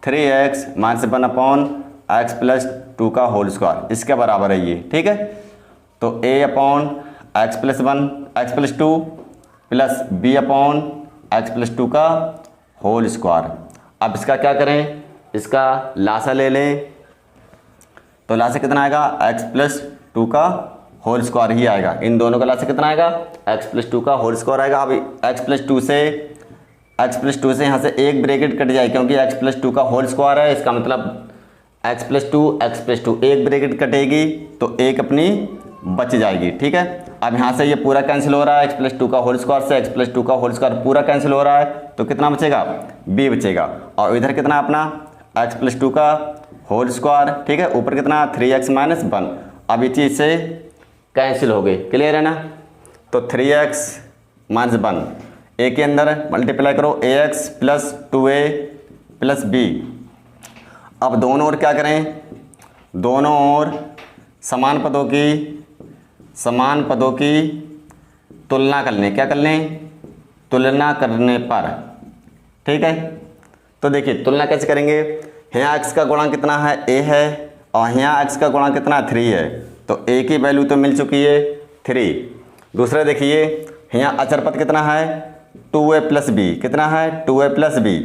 Speaker 1: 3x - 1 अपॉन x प्लस 2 का होल स्क्वायर, इसके बराबर है ये। ठीक है, तो a upon x plus 1 x plus 2 plus b upon x plus 2 का होल स्क्वायर। अब इसका क्या करें, इसका लासा ले लें, तो लासा कितना आएगा, x प्लस 2 का होल स्क्वायर ही आएगा। इन दोनों का लासा कितना आएगा, x प्लस 2 का होल स्क्वायर आएगा। अभी x प्लस 2 से यहाँ से एक ब्रैकेट कट जाए, क्योंकि x प्लस 2 का होल स्क्वायर है, इसका मतलब x प्लस 2 एक ब्रैकेट कटेगी तो एक अपनी बच जाएगी। ठीक है, अब यहाँ से ये पूरा कैंसिल हो रहा है, x+2 का होल स्क्वायर से x+2 का होल स्क्वायर पूरा कैंसिल हो रहा है, तो कितना बचेगा, b बचेगा। और इधर कितना अपना x+2 का होल स्क्वायर, ठीक है, ऊपर कितना 3x - 1। अब ये चीज़ से कैंसिल हो गई, क्लियर है ना। तो 3x - 1 a के अंदर मल्टीप्लाई करो ax + 2a + b। अब दोनों ओर क्या करें, दोनों ओर समान पदों की तुलना कर लें। क्या कर लें, तुलना करने पर, ठीक है। तो देखिए तुलना कैसे करेंगे, यहाँ x का गुणांक कितना है, a है, और यहाँ x का गुणांक कितना 3 है, तो a की वैल्यू तो मिल चुकी है 3। दूसरा देखिए यहाँ अचर पद कितना है 2a + b, कितना है 2a + b,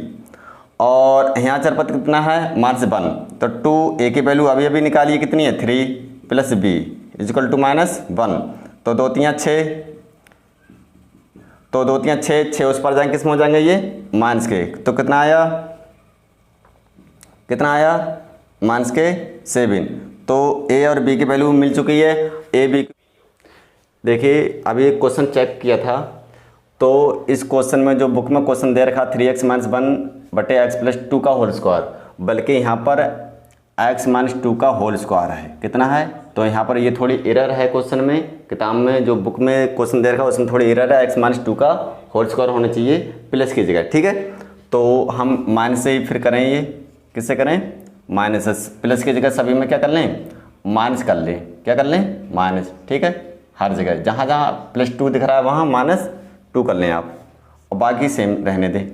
Speaker 1: और यहाँ अचर पद कितना है -1, तो 2a की वैल्यू अभी निकालिए कितनी है 3 + b = -1। तो 2 3 6, तो 2 3 6, 6 उस पर जाएंगे, किस में हो जाएंगे ये माइनस के, तो कितना आया -7। तो a और b की वैल्यू मिल चुकी है, a b। देखिए अभी एक क्वेश्चन चेक किया था, तो इस क्वेश्चन में जो बुक में क्वेश्चन दे रखा 3x - 1 / x+2 का होल स्क्वायर, बल्कि यहाँ पर x - 2 का होल स्क्वायर है, कितना है। तो यहाँ पर ये थोड़ी एरर है क्वेश्चन में, किताब में जो बुक में क्वेश्चन दे रखा है उसमें थोड़ी एरर है, x - 2 का होल स्क्वायर होना चाहिए प्लस की जगह, ठीक है। तो हम माइनस से ही फिर करें, ये किससे करें, माइनस से, प्लस की जगह सभी में क्या कर लें, माइनस कर लें, क्या कर लें, माइनस, ठीक है। हर जगह जहाँ जहाँ +2 दिख रहा है वहाँ -2 कर लें आप, और बाकी सेम रहने दें।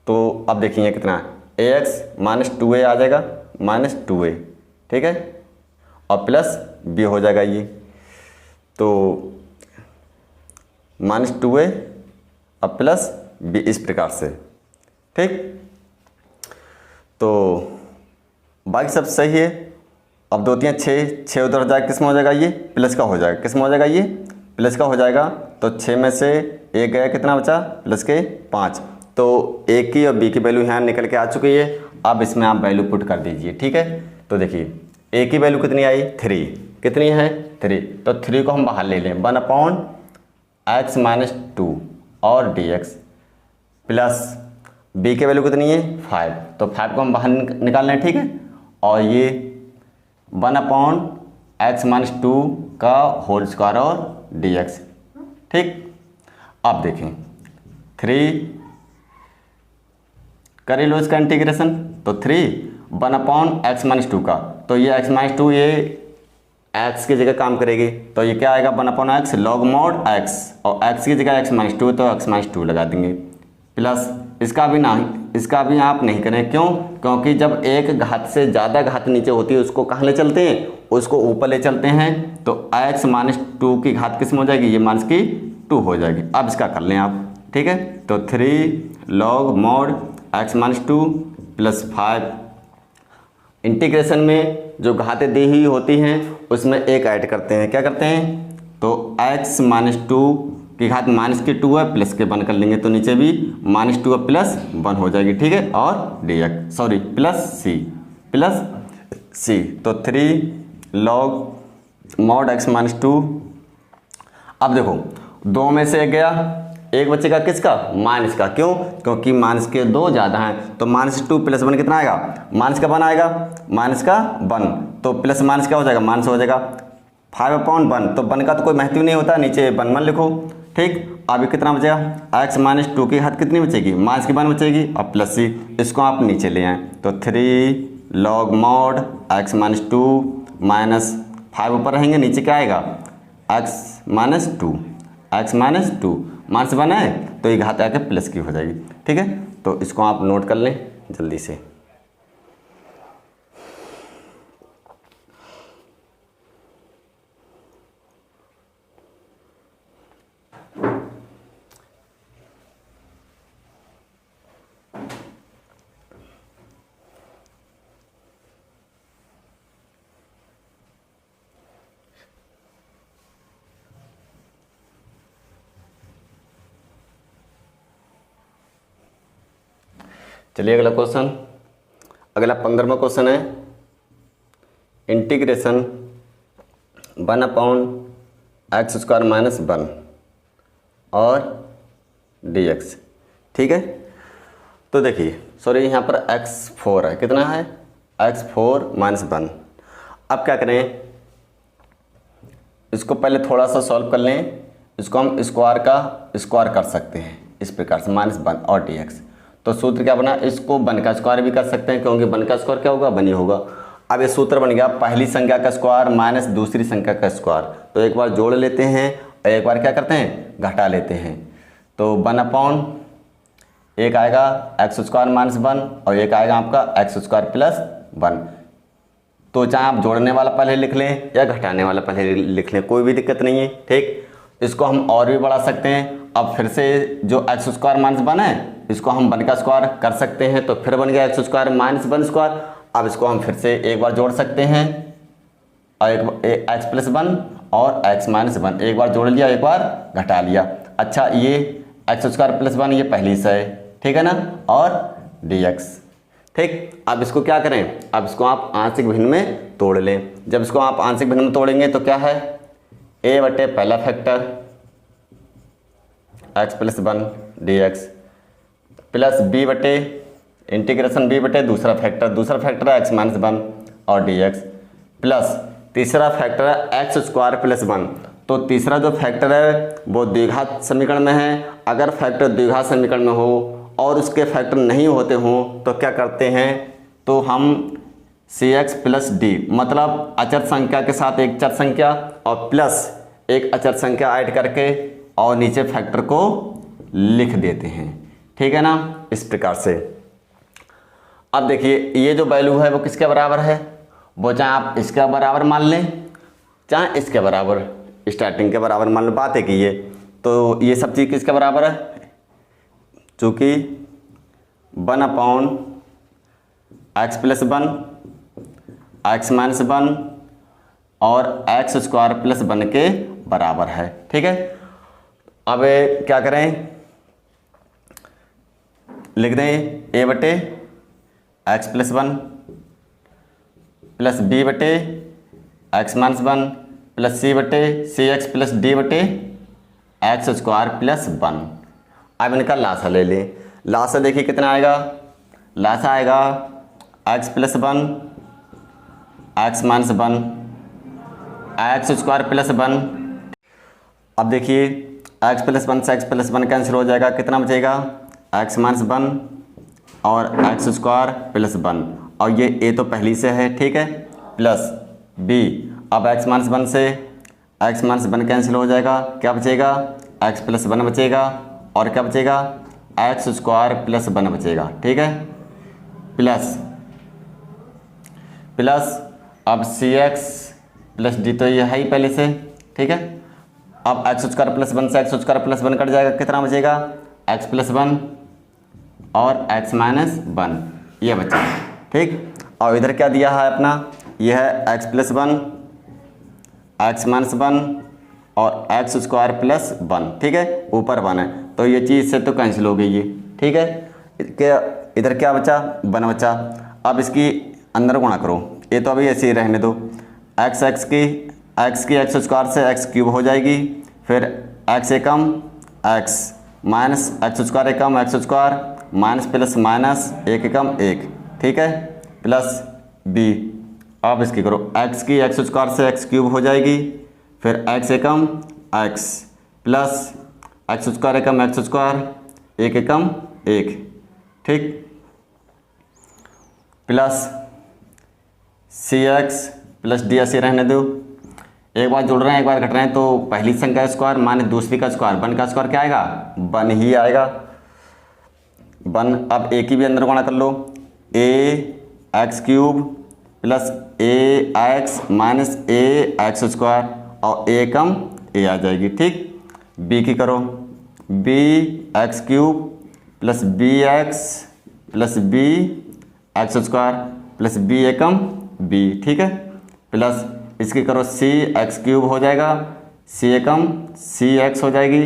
Speaker 1: तो अब देखिए कितना ax - 2a आ जाएगा, -2a, ठीक है, और प्लस b हो जाएगा ये, तो -2a और प्लस b इस प्रकार से, ठीक। तो बाकी सब सही है। अब 2 3 6 उधर जाए, किस में हो जाएगा ये प्लस का हो जाएगा, किस में हो जाएगा ये प्लस का हो जाएगा। तो 6 में से 1 गया, कितना बचा प्लस के 5। तो a की और b की वैल्यू यहाँ निकल के आ चुकी है। अब इसमें आप वैल्यू पुट कर दीजिए, ठीक है। तो देखिए a की वैल्यू कितनी आई 3, कितनी है 3, तो 3 को हम बाहर ले लें, 1/x - 2 और dx, प्लस b की वैल्यू कितनी है 5, तो 5 को हम बाहर निकाल लें, ठीक है। और ये 1/x - 2 का होल स्क्वायर और dx, ठीक। अब देखें 3 कर लो इसका इंटीग्रेशन, तो 3 1/x - 2 का, तो ये x - 2 ये x की जगह काम करेगी, तो ये क्या आएगा 1/x log mod x, और x की जगह x - 2 तो x - 2 लगा देंगे, प्लस इसका भी आप नहीं करें, क्यों, क्योंकि जब एक घात से ज़्यादा घात नीचे होती है उसको कहाँ ले चलते हैं, उसको ऊपर ले चलते हैं। तो x - 2 की घात किस में हो जाएगी, ये -2 हो जाएगी। अब इसका कर लें आप, ठीक है। तो 3 log mod x - 2 plus 5, integration में जो घातें दी ही होती हैं उसमें एक ऐड करते हैं, क्या करते हैं, तो x - 2 की घात -2 है, प्लस के 1 कर लेंगे, तो नीचे भी -2 प्लस 1 हो जाएगी, ठीक है। और dx सॉरी प्लस c, तो 3 log mod x - 2। अब देखो 2 में से 1 गया, 1 बचेगा किसका, माइनस का, क्यों, क्योंकि माइनस के 2 ज़्यादा हैं, तो -2 + 1 कितना आएगा, माइनस का 1 आएगा, माइनस का 1, तो प्लस माइनस क्या हो जाएगा, माइनस हो जाएगा 5/1, तो 1 का तो कोई महत्व नहीं होता, नीचे 1 लिखो, ठीक। अभी कितना बचेगा, x - 2 की घात कितनी बचेगी, माइनस की 1 बचेगी, और प्लस c, इसको आप नीचे ले आएँ, तो 3 log mod x - 2 माइनस 5 ऊपर रहेंगे, नीचे क्या आएगा x - 2 माइनस 1 है, तो ये घात आके प्लस की हो जाएगी, ठीक है। तो इसको आप नोट कर लें जल्दी से। चलिए अगला क्वेश्चन, अगला 15वां क्वेश्चन है, integration 1 upon x square minus 1 और dx। ठीक है, तो देखिए सॉरी यहाँ पर x4 है, कितना है x4 माइनस 1। अब क्या करें, इसको पहले थोड़ा सा सॉल्व कर लें। इसको हम स्क्वायर का स्क्वायर कर सकते हैं इस प्रकार से, -1 और dx। तो सूत्र क्या बना, इसको 1 का स्क्वायर भी कर सकते हैं क्योंकि 1 का स्क्वायर क्या होगा, 1 ही होगा। अब ये सूत्र बन गया पहली संख्या का स्क्वायर माइनस दूसरी संख्या का स्क्वायर। तो एक बार जोड़ लेते हैं और एक बार क्या करते हैं, घटा लेते हैं। तो 1 अपॉन एक आएगा एक्स स्क्वायर माइनस 1 और एक आएगा आपका एक्स स्क्वायर प्लस 1। तो चाहे आप जोड़ने वाला पहले लिख लें या घटाने वाला पहले लिख लें, कोई भी दिक्कत नहीं है। ठीक, इसको हम और भी बढ़ा सकते हैं। अब फिर से जो एक्स स्क्वायर माइनस 1 है इसको हम 1 का स्क्वायर कर सकते हैं, तो फिर बन गया एक्स स्क्वायर माइनस 1 स्क्वायर। अब इसको हम फिर से एक बार जोड़ सकते हैं और एक एक्स प्लस 1 और एक्स माइनस 1, एक बार जोड़ लिया एक बार घटा लिया। अच्छा, ये एक्स स्क्वायर प्लस 1 ये पहली से है, ठीक है ना, और dx। ठीक, अब इसको क्या करें, अब इसको आप आंशिक भिन्न में तोड़ लें। जब इसको आप आंशिक भिन्न में तोड़ेंगे तो क्या है, a बटे पहला factor x plus 1 dx plus b बटे इंटीग्रेशन b बटे दूसरा फैक्टर है x माइनस 1 और dx प्लस तीसरा फैक्टर है एक्स स्क्वायर प्लस 1। तो तीसरा जो फैक्टर है वो द्विघात समीकरण में है। अगर फैक्टर द्विघात समीकरण में हो और उसके फैक्टर नहीं होते हों तो क्या करते हैं, तो हम cx प्लस d मतलब अचर संख्या के साथ एक चर संख्या और प्लस एक अचर संख्या ऐड करके और नीचे फैक्टर को लिख देते हैं। ठीक है ना, इस प्रकार से। अब देखिए ये जो वैल्यू है वो किसके बराबर है, वो चाहे आप इसके बराबर मान लें चाहे इसके बराबर, स्टार्टिंग के बराबर मान लो, बात है कि ये तो ये सब चीज़ किसके बराबर है, चूँकि 1 upon x plus 1 x minus 1 और एक्स स्क्वायर प्लस 1 के बराबर है। ठीक है, अब क्या करें, लिख दें a बटे एक्स प्लस 1 प्लस b बटे एक्स माइनस 1 प्लस c बटे सी एक्स प्लस d बटे एक्स स्क्वायर प्लस 1। अब इनका लासा ले लें। लासा देखिए कितना आएगा, लासा आएगा x plus 1 x minus 1 x square plus 1। अब देखिए एक्स प्लस 1 से एक्स प्लस 1 कैंसिल हो जाएगा, कितना बचेगा एक्स माइनस 1 और एक्स स्क्वायर प्लस 1 और ये a तो पहली से है, ठीक है, प्लस b। अब एक्स माइनस 1 से एक्स माइनस 1 कैंसिल हो जाएगा, क्या बचेगा एक्स प्लस 1 बचेगा और क्या बचेगा एक्स स्क्वायर प्लस 1 बचेगा। ठीक है, प्लस प्लस अब सी एक्स प्लस डी तो ये है ही पहले से, ठीक है। अब एक्स स्क्वायर प्लस 1 से एक्स स्क्वायर प्लस 1 कट जाएगा, कितना बचेगा एक्स प्लस 1 और एक्स माइनस 1 ये बचा। ठीक, और इधर क्या दिया है अपना, यह है एक्स प्लस 1 एक्स माइनस 1 और एक्स स्क्वायर प्लस 1। ठीक है, ऊपर 1 है तो ये चीज़ से तो कैंसिल हो गई ये। ठीक है, इधर क्या बचा 1 बचा। अब इसकी अंदर गुणा करो, ये तो अभी ऐसे ही रहने दो। एक्स की एक्स स्क्वायर से एक्स क्यूब हो जाएगी, फिर एक्स एकम एक्स माइनस एक्स स्क्वायर एकम x square minus plus minus एक एकम 1। ठीक है, प्लस बी। अब इसकी करो एक्स की एक्स स्क्वायर से एक्स क्यूब हो जाएगी, फिर एक्स एकम एक्स प्लस एक्स स्क्वायर एकम एक्स स्क्वायर एक एकम 1। ठीक, प्लस सी एक्स प्लस डी ऐसे रहने दो। एक बार जुड़ रहे हैं एक बार घट रहे हैं, तो पहली संख्या स्क्वायर माने दूसरी का स्क्वायर, 1 का स्क्वायर क्या आएगा 1 ही आएगा 1। अब ए की भी अंदर गुणा कर लो, ए एक्स क्यूब प्लस ए एक्स माइनस ए एक्स स्क्वायर और ए कम ए आ जाएगी। ठीक, बी की करो, b x cube plus b x plus b x square plus b एकम बी। ठीक है, प्लस इसकी करो सी एक्स क्यूब हो जाएगा, सी एकम सी एक्स हो जाएगी,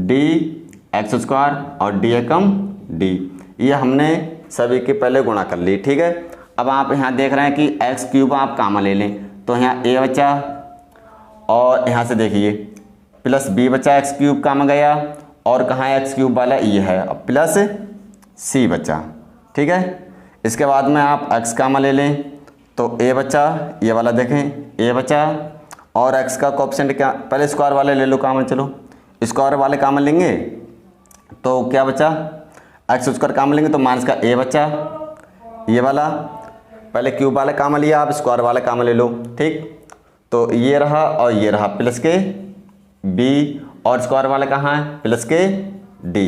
Speaker 1: डी एक्स स्क्वायर और डी एकम डी। ये हमने सभी के पहले गुणा कर ली। ठीक है, अब आप यहाँ देख रहे हैं कि एक्स क्यूब आप कामा ले लें, तो यहाँ ए बचा और यहाँ से देखिए प्लस बी बचा, एक्स क्यूब काम गया, और कहाँ है एक्स क्यूब वाला, ये है, अब प्लस सी बचा। ठीक है, इसके बाद में आप एक्स कामा ले लें तो ए बचा, ये वाला देखें ए बचा, और एक्स का कोएफिशिएंट क्या, पहले स्क्वायर वाले ले लो कामन, चलो स्क्वायर वाले कामन लेंगे तो क्या बचा, एक्स स्क्वायर कामन लेंगे तो माइनस का ए बचा, ये वाला, पहले क्यूब वाला कामन लिया, आप स्क्वायर वाला कामन ले लो। ठीक, तो ये रहा और ये रहा, प्लस के बी, और स्क्वायर वाला कहाँ है, प्लस के डी,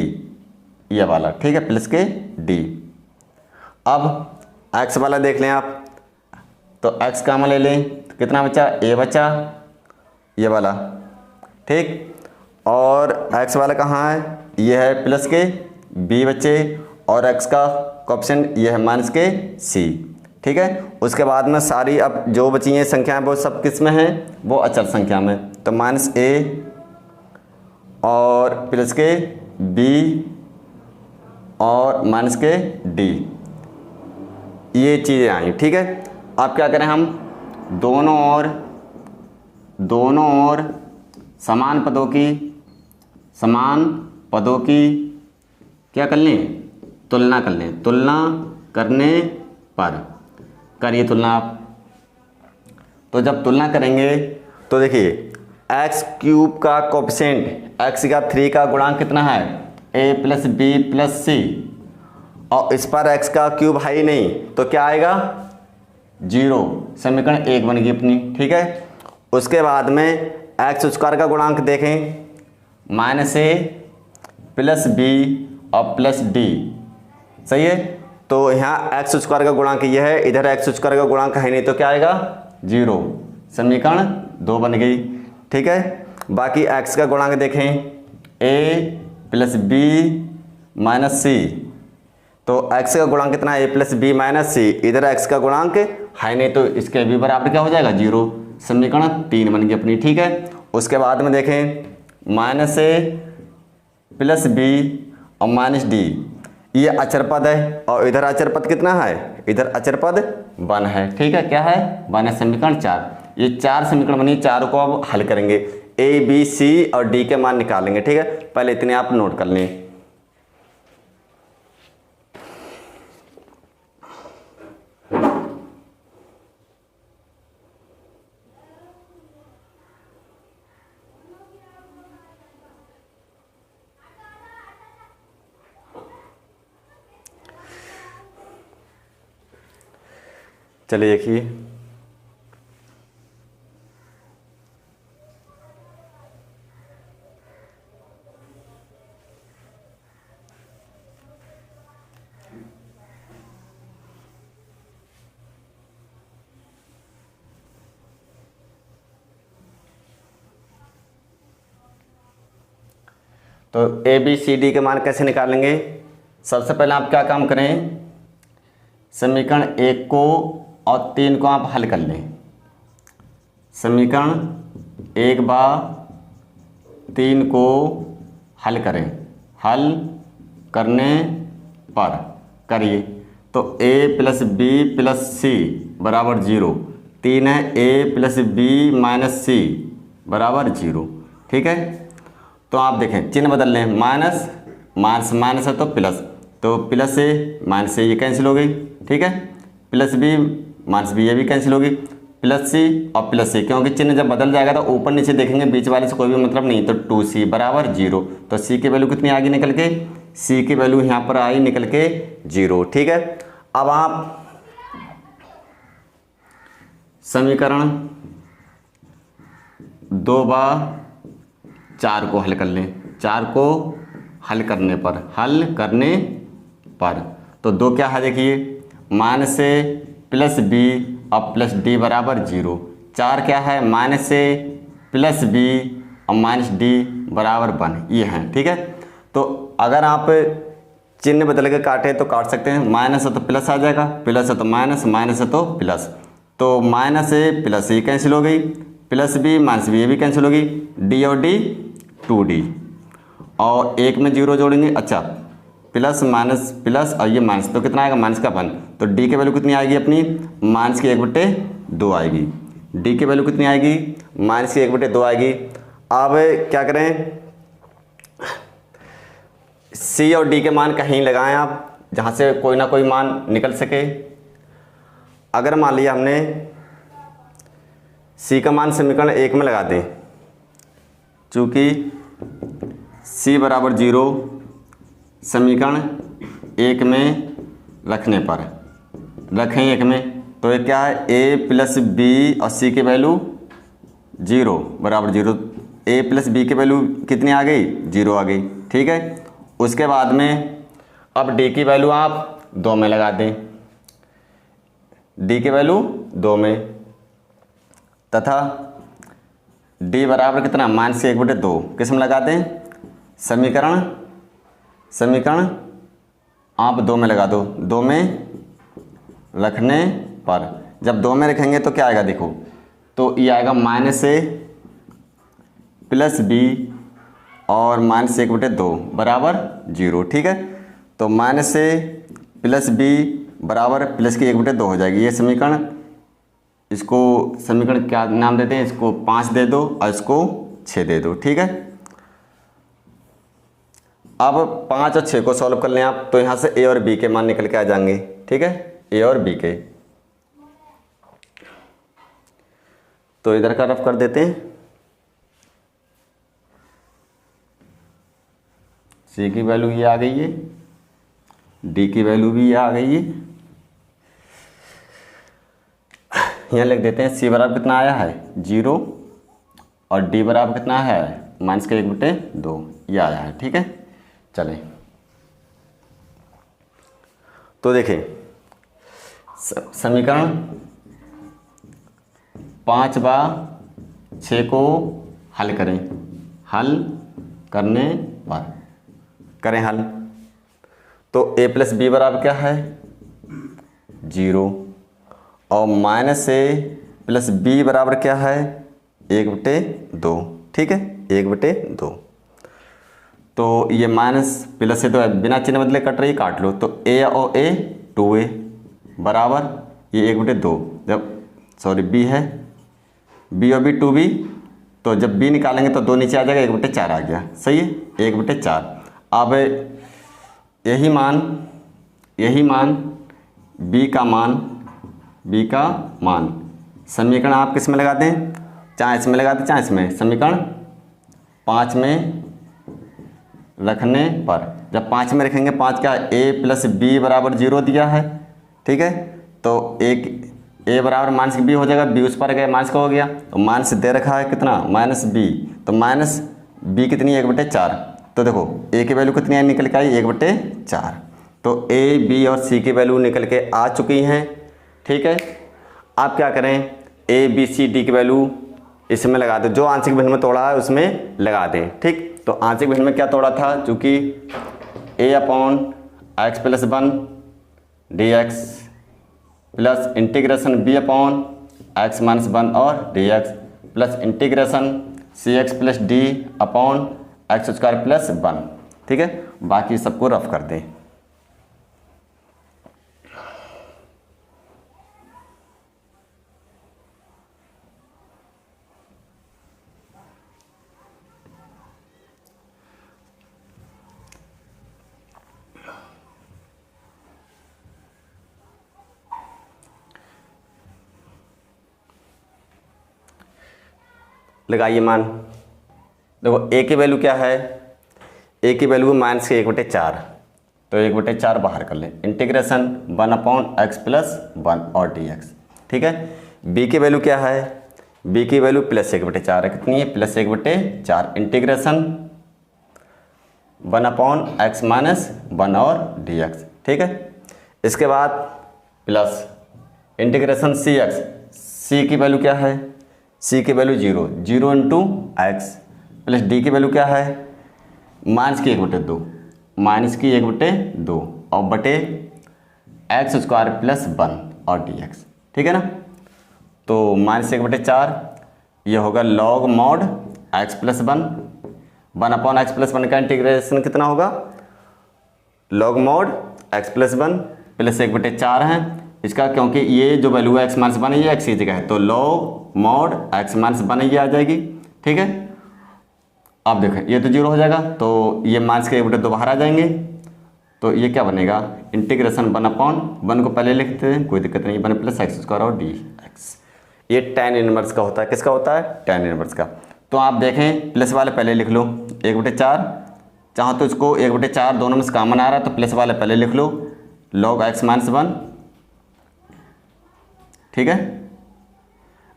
Speaker 1: ये वाला। ठीक है, प्लस के डी। अब एक्स वाला देख लें आप, तो एक्स कामन ले लें तो कितना बचा, ए बचा, ये वाला। ठीक, और एक्स वाला कहाँ है, ये है प्लस के बी बचे, और एक्स का कोएफिशिएंट ये है माइनस के सी। ठीक है, उसके बाद में सारी अब जो बची हैं संख्याएं वो सब किस में हैं, वो अचल संख्या में, तो माइनस ए और प्लस के बी और माइनस के डी, ये चीज़ें आई। ठीक है, अब क्या करें, हम दोनों ओर समान पदों की क्या कर लें, तुलना कर लें। तुलना करने पर करिए तुलना आप, तो जब तुलना करेंगे तो देखिए एक्स क्यूब का कोएफिशिएंट, एक्स का 3 का गुणांक कितना है, ए प्लस बी प्लस सी, और इस पर एक्स का क्यूब है ही नहीं तो क्या आएगा, 0, समीकरण 1 बन गई अपनी। ठीक है, उसके बाद में एक्स स्क्वायर का गुणांक देखें, माइनस ए प्लस बी और प्लस डी, सही है, तो यहाँ एक्स स्क्वायर का गुणांक ये है, इधर एक्स स्क्वायर का गुणांक है नहीं तो क्या आएगा, 0, समीकरण 2 बन गई। ठीक है, बाकी एक्स का गुणांक देखें, ए प्लस बी माइनस सी, तो एक्स का गुणांक कितना है, ए प्लस बी माइनस सी, इधर एक्स का गुणांक है नहीं तो इसके बी बराबर क्या हो जाएगा, 0, समीकरण 3 बन गई अपनी। ठीक है, उसके बाद में देखें माइनस ए प्लस बी और माइनस डी, ये अचर पद है, और इधर अचर पद कितना है, इधर अचर पद 1 है। ठीक है, क्या है, 1 है, समीकरण 4। ये 4 समीकरण बनी, 4 को अब हल करेंगे, ए बी सी और डी के मान निकालेंगे। ठीक है, पहले इतने आप नोट कर लें। चलिए देखिए, तो ए बी सी डी के मान कैसे निकालेंगे, सबसे पहले आप क्या काम करें, समीकरण 1 को और 3 को आप हल कर लें। समीकरण 1 व 3 को हल करें, हल करने पर करिए तो a प्लस बी प्लस सी बराबर 0, 3 है a प्लस बी माइनस सी बराबर 0। ठीक है, तो आप देखें चिन्ह बदल लें, माइनस माइनस माइनस है तो प्लस, तो प्लस से माइनस से ये कैंसिल हो गई। ठीक है, प्लस बी माइनस बी ये भी कैंसिल होगी, प्लस सी और प्लस सी, क्योंकि चिन्ह जब बदल जाएगा तो ऊपर नीचे देखेंगे बीच वाले से कोई भी मतलब नहीं, तो 2c बराबर 0, तो c की वैल्यू कितनी आ गई निकल के, c की वैल्यू यहाँ पर आई निकल के 0। ठीक है, अब आप समीकरण 2 व 4 को हल कर लें। 4 को हल करने पर तो 2 क्या है देखिए, माइनस से प्लस बी और प्लस डी बराबर 0, 4 क्या है, माइनस से प्लस बी और माइनस डी बराबर 1, ये है। ठीक है, तो अगर आप चिन्ह बदल के काटे तो काट सकते हैं, माइनस है तो प्लस आ जाएगा, प्लस है तो माइनस, माइनस है तो प्लस, तो माइनस से प्लस ये कैंसिल हो गई, प्लस बी माइनस बी ये भी कैंसिल होगी, डी और डी 2d, और 1 में 0 जोड़ेंगे, अच्छा प्लस माइनस प्लस और ये माइनस, तो कितना आएगा माइनस का 1, तो डी की वैल्यू कितनी आएगी अपनी, माइनस की 1/2 आएगी। डी की वैल्यू कितनी आएगी, माइनस की 1/2 आएगी। अब क्या करें, सी और डी के मान कहीं लगाएं आप, जहाँ से कोई ना कोई मान निकल सके। अगर मान लिया हमने सी का मान समीकरण 1 में लगा दें, चूँकि सी बराबर 0 समीकरण 1 में रखने पर रखें 1 में, तो ये क्या है, ए प्लस बी और सी की वैल्यू 0 बराबर 0। ए प्लस बी की वैल्यू कितनी आ गई, 0 आ गई। ठीक है, उसके बाद में अब डी की वैल्यू आप 2 में लगा दें, डी की वैल्यू 2 में, तथा डी बराबर कितना, माइनस 1/2 किस में लगा दें, समीकरण आप 2 में लगा दो। 2 में रखने पर जब 2 में रखेंगे तो क्या आएगा, देखो तो ये आएगा माइनस ए प्लस बी और माइनस 1/2 बराबर 0। ठीक है, तो माइनस ए प्लस बी बराबर प्लस की 1/2 हो जाएगी। ये समीकरण, इसको समीकरण क्या नाम देते हैं, इसको 5 दे दो और इसको 6 दे दो। ठीक है, अब 5 और 6 को सॉल्व कर लें आप, तो यहाँ से ए और बी के मान निकल के आ जाएंगे। ठीक है, ए और बी के, तो इधर का रफ कर देते हैं। सी की वैल्यू ये आ गई है, डी की वैल्यू भी ये आ गई है। यहाँ लिख देते हैं सी बराबर कितना आया है, 0 और डी बराबर कितना है, माइनस का 1/2 ये आया है। ठीक है, चलें तो देखें समीकरण 5/6 को हल करें, हल करने पर करें हल, तो ए प्लस बी बराबर क्या है, 0 और माइनस ए प्लस बी बराबर क्या है, 1/2। ठीक है, 1/2। तो ये माइनस प्लस से तो बिना चिन्ह बदले कट रही, काट लो। तो ए और ए 2a बराबर ये 1/2, जब सॉरी बी है, बी और बी 2b, तो जब b निकालेंगे तो 2 नीचे आ जाएगा, 1/4 आ गया। सही है, 1/4। अब यही मान b का मान समीकरण आप किस में लगा दें, चाहे इसमें लगा दें चाहे इसमें, समीकरण 5 में रखने पर, जब 5 में रखेंगे, 5 क्या है, a प्लस बी बराबर 0 दिया है। ठीक है, तो एक a बराबर माइनस बी हो जाएगा, b उस पर गया माइनस का हो गया, तो माइनस दे रखा है कितना, माइनस b, तो माइनस b कितनी है, 1/4। तो देखो a की वैल्यू कितनी निकल के आई, 1/4। तो a b और c की वैल्यू निकल के आ चुकी हैं। ठीक है, आप क्या करें, a b c d की वैल्यू इसमें लगा दो, जो आंशिक भिन्न में तोड़ा है उसमें लगा दें। ठीक, तो आंशिक भिन्न में क्या तोड़ा था, चूँकि a/x + 1 dx plus integration b/x - 1 और dx plus integration cx + d x² + 1। ठीक है, बाकी सबको रफ कर दें। लगाइए मान, देखो a की वैल्यू क्या है, a की वैल्यू माइनस के 1/4, तो 1/4 बाहर कर लें, इंटीग्रेशन 1/x + 1 और dx। ठीक है, b की वैल्यू क्या है, b की वैल्यू प्लस 1/4 है, कितनी है, प्लस 1/4, इंटीग्रेशन 1/x - 1 और dx। ठीक है, इसके बाद प्लस इंटीग्रेशन cx, c की वैल्यू क्या है, c की वैल्यू 0 × x प्लस d की वैल्यू क्या है, माइनस की 1/2 और बटे x² + 1 और dx। ठीक है ना, तो माइनस 1/4 ये होगा log mod x + 1, 1/x + 1 का इंटीग्रेशन कितना होगा, log mod x + 1 प्लस 1/4 है, इसका, क्योंकि ये जो वैल्यू है एक्स माइनस वन ये एक्स की जगह है, तो log mod x minus one ये आ जाएगी। ठीक है, अब देखें ये तो जीरो हो जाएगा, तो ये माइनस के एक बटे दो बाहर आ जाएंगे, तो ये क्या बनेगा, इंटीग्रेशन वन अपॉन वन को पहले लिखते हैं, कोई दिक्कत नहीं, वन प्लस एक्स स्क्वायर और डी एक्स। ये tan इनवर्स का होता है, किसका होता है, tan इनवर्स का। तो आप देखें प्लस वाले पहले लिख लो, एक बटे चार, चाहो तो इसको एक बटे चार दोनों में से कॉमन आ रहा है तो प्लस वाले पहले लिख लो, लॉग एक्स माइनस वन, ठीक है,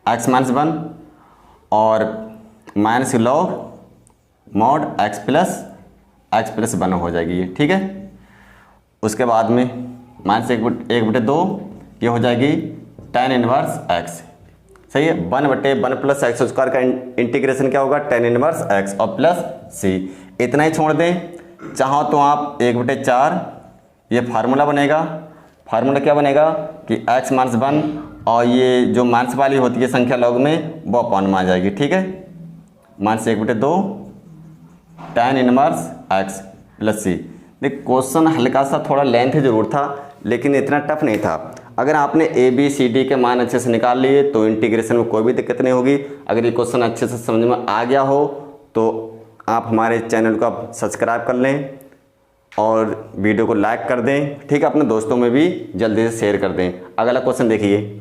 Speaker 1: एक्स माइनस वन, और minus log mod x plus one हो जाएगी ये। ठीक है, उसके बाद में माइनस एक बटे दो, ये हो जाएगी tan इनवर्स एक्स। सही है, वन बटे वन प्लस एक्स स्क्वायर का इंटीग्रेशन क्या होगा, tan इनवर्स एक्स और प्लस सी। इतना ही छोड़ दें, चाहो तो आप एक बटे चार, ये फार्मूला बनेगा, फार्मूला क्या बनेगा कि एक्स माइनस वन और ये जो माइनस वाली होती है संख्या लॉग में वो अपॉन में आ जाएगी। ठीक है, माइनस एक बटे दो tan इनवर्स एक्स प्लस सी। देख क्वेश्चन हल्का सा थोड़ा लेंथ जरूर था लेकिन इतना टफ नहीं था। अगर आपने ए बी सी डी के मान अच्छे से निकाल लिए तो इंटीग्रेशन में कोई भी दिक्कत नहीं होगी। अगर ये क्वेश्चन अच्छे से समझ में आ गया हो तो आप हमारे चैनल को आप सब्सक्राइब कर लें और वीडियो को लाइक कर दें। ठीक है, अपने दोस्तों में भी जल्दी से शेयर कर दें। अगला क्वेश्चन देखिए,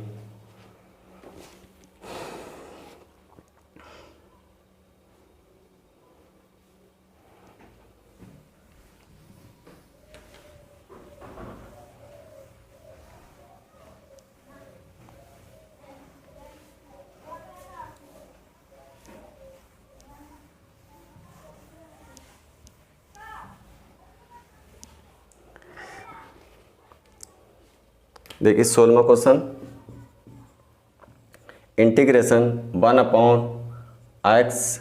Speaker 1: देखिए 16वां question, integration one upon x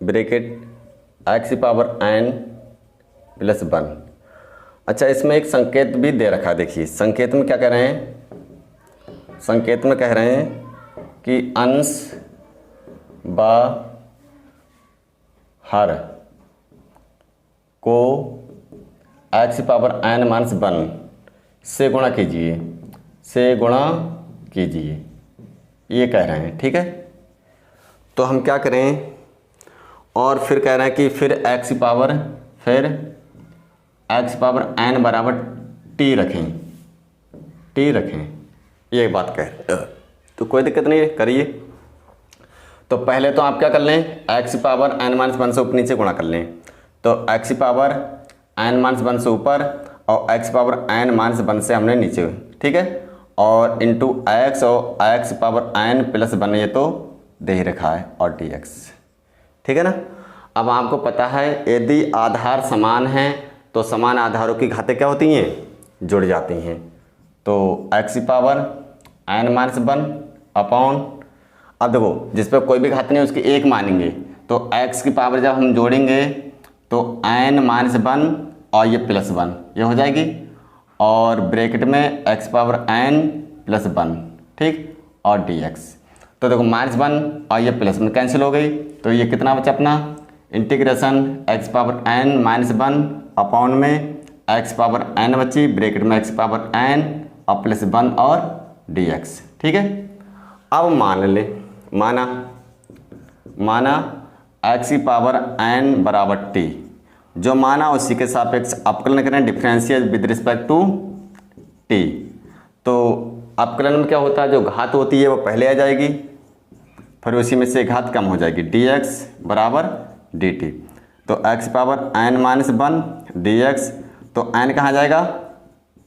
Speaker 1: bracket x की पावर n प्लस वन। अच्छा, इसमें एक संकेत भी दे रखा है। देखिए संकेत में क्या कह रहे हैं, संकेत में कह रहे हैं कि अंश व हर को एक्स की पावर n माइनस वन से गुणा कीजिए, से गुणा कीजिए, ये कह रहे हैं। ठीक है, तो हम क्या करें, और फिर कह रहे हैं कि फिर एक्स की पावर n बराबर t रखें, ये बात कह रहे हैं। तो कोई दिक्कत नहीं है, करिए। तो पहले तो आप क्या कर लें, एक्स की पावर n माइनस वन से ऊपर नीचे गुणा कर लें, तो एक्स की पावर n माइनस वन से ऊपर और x power n minus one से हमने नीचे। ठीक है, और इंटू एक्स और x power n plus one, ये तो दे ही रखा है, और dx। ठीक है ना। अब आपको पता है यदि आधार समान हैं तो समान आधारों की घातें क्या होती हैं, जुड़ जाती हैं। तो एक्स की power n minus one upon, अब देखो जिस पर कोई भी घात नहीं उसकी एक मानेंगे, तो x की पावर जब हम जोड़ेंगे तो n माइनस वन और ये प्लस वन, ये हो जाएगी, और ब्रैकेट में x power n plus one, ठीक, और dx। तो देखो माइनस वन और ये प्लस वन कैंसिल हो गई, तो ये कितना बचा अपना, integration x power n minus one upon में x पावर n बची, ब्रैकेट में x पावर n और प्लस वन और dx। ठीक है, अब मान ले, माना x की पावर n बराबर t, जो माना उसी के सापेक्ष अपकलन करें, differential with respect to t। तो अपकलन में क्या होता है, जो घात होती है वो पहले आ जाएगी, फिर उसी में से घात कम हो जाएगी, dx बराबर dt। तो x power n minus one dx, तो n कहाँ जाएगा,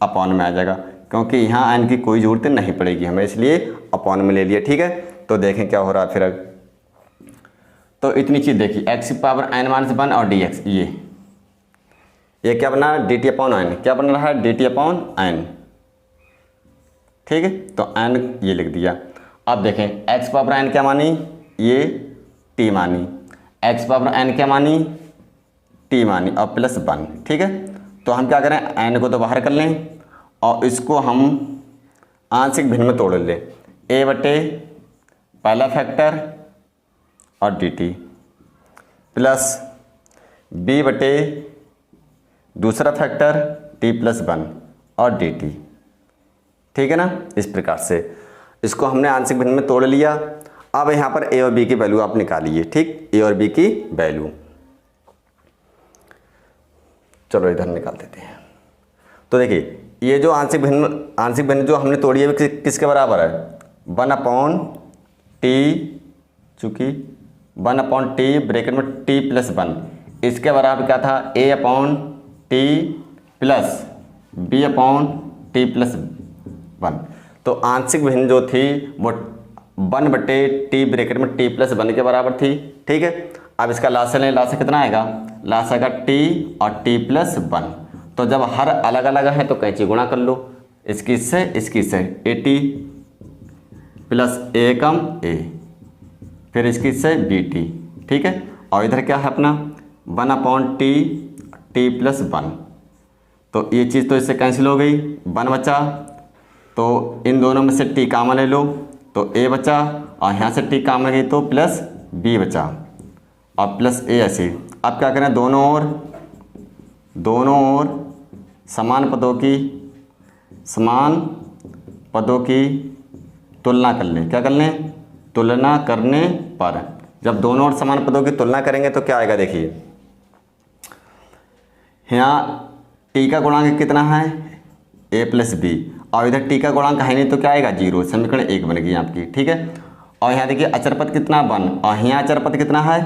Speaker 1: अपॉन में आ जाएगा, क्योंकि यहाँ n की कोई जरूरत नहीं पड़ेगी हमें, इसलिए अपॉन में ले लिया। ठीक है, तो देखें क्या हो रहा है फिर। तो इतनी चीज़ देखिए, x power n minus one और dx, ये क्या बना, dt अपॉन n, क्या बन रहा है, dt अपॉन n। ठीक है, तो n ये लिख दिया। अब देखें x पावर n क्या मानी, ये t मानी, x पावर n क्या मानी, t मानी, और प्लस वन। ठीक है, तो हम क्या करें, n को तो बाहर कर लें और इसको हम आंशिक भिन्न में तोड़ लें, a बटे पहला फैक्टर और dt प्लस b बटे दूसरा फैक्टर t प्लस वन और dt। ठीक है ना, इस प्रकार से इसको हमने आंशिक भिन्न में तोड़ लिया। अब यहाँ पर a और b की वैल्यू आप निकालिए। ठीक, a और b की वैल्यू, चलो इधर निकाल देते हैं। तो देखिए ये जो आंशिक भिन्न जो हमने तोड़ी है किसके बराबर है, 1/t, चूँकि 1/t ब्रैकेट में t + 1, इसके बराबर क्या था, a/t प्लस b/t + 1। तो आंशिक भिन्न जो थी वो 1/t ब्रैकेट में t + 1 के बराबर थी। ठीक है, अब इसका लासा लें, लासा कितना आएगा, लासा का t और t + 1। तो जब हर अलग अलग है तो कैंची गुणा कर लो, इसकी से at plus a come a, फिर इसकी से bt। ठीक है, और इधर क्या है अपना 1/t + 1। तो ये चीज़ तो इससे कैंसिल हो गई, 1 बचा, तो इन दोनों में से t कॉमन ले लो तो a बचा, और यहाँ से t कॉमन गई तो प्लस b बचा और प्लस a ऐसे। अब क्या करें, दोनों ओर समान पदों की तुलना कर लें। क्या कर लें, तुलना करने पर जब दोनों ओर समान पदों की तुलना करेंगे तो क्या आएगा, देखिए यहाँ t का गुणांक कितना है, a + b, और इधर t का गुणांक है नहीं तो क्या आएगा, 0। समीकरण 1 बन गई आपकी। ठीक है, और यहाँ देखिए अचर पद कितना 1, और यहाँ अचर पद कितना है,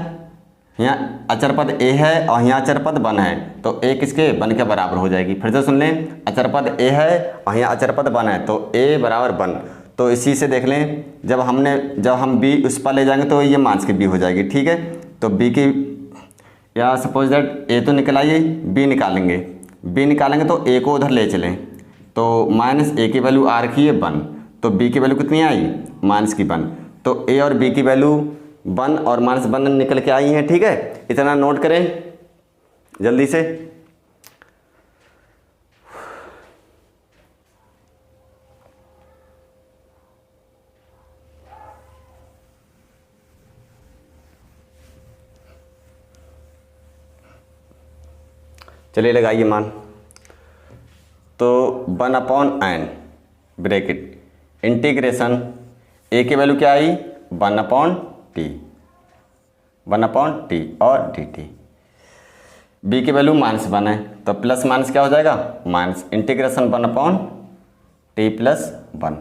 Speaker 1: यहाँ अचर पद a है और यहाँ अचर पद 1 है, तो a किसके 1 के बराबर हो जाएगी। फिर से सुन लें, अचर पद a है और यहाँ अचर पद 1 है, तो a बराबर 1। तो इसी से देख लें, जब हम b उस पर ले जाएंगे तो ये माइनस की b हो जाएगी। ठीक है, तो b की, या सपोज दैट a तो निकल आइए, b निकालेंगे तो a को उधर ले चलें, तो -a की वैल्यू आ रखी है 1, तो b की वैल्यू कितनी आई, -1। तो a और b की वैल्यू 1 और -1 निकल के आई हैं। ठीक है, इतना नोट करें जल्दी से। चलिए लगाइए मान, तो 1/n ब्रैकेट इंटीग्रेशन a की वैल्यू क्या आई, 1/t और dt, b की वैल्यू -1 है तो प्लस माइनस क्या हो जाएगा, माइनस इंटीग्रेशन 1/t + 1।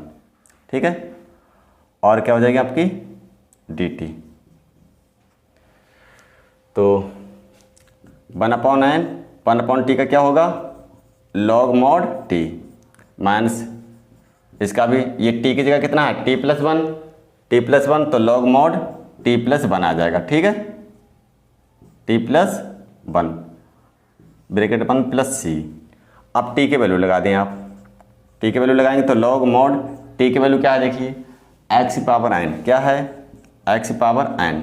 Speaker 1: ठीक है, और क्या हो जाएगी आपकी dt, तो 1/t का क्या होगा, log mod t, माइनस इसका भी, ये t की जगह कितना है, t + 1, तो log mod t + 1 आ जाएगा। ठीक है, t + 1 ब्रैकेट 1 + c। अब t की वैल्यू लगा दें आप, t की वैल्यू लगाएंगे तो log mod t की वैल्यू क्या है, देखिए x⁴n, क्या है x⁴n,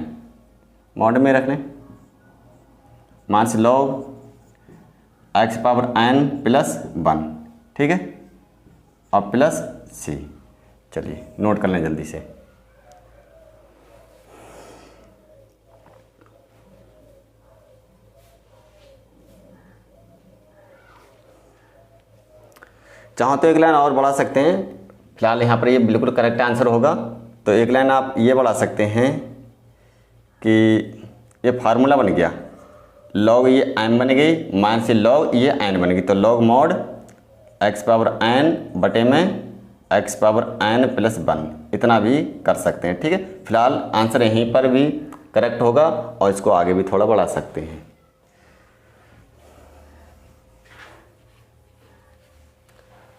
Speaker 1: मॉड में रख लें, माइनस log x⁴n + 1। ठीक है, और प्लस c। चलिए नोट कर लें जल्दी से। चाहो तो एक लाइन और बढ़ा सकते हैं, फिलहाल यहाँ पर ये बिल्कुल करेक्ट आंसर होगा। तो एक लाइन आप ये बढ़ा सकते हैं कि ये फार्मूला बन गया, log ये m बन गई, माइनस से log ये n बन गई, तो log mod x⁴n बटे में x⁴n + 1, इतना भी कर सकते हैं। ठीक है, फिलहाल आंसर यहीं पर भी करेक्ट होगा और इसको आगे भी थोड़ा बढ़ा सकते हैं।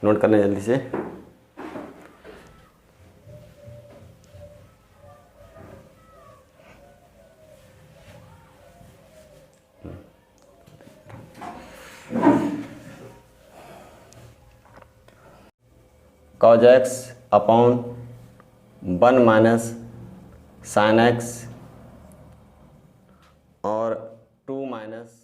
Speaker 1: नोट कर लें जल्दी से। cos x upon 1 - sin x और 2 -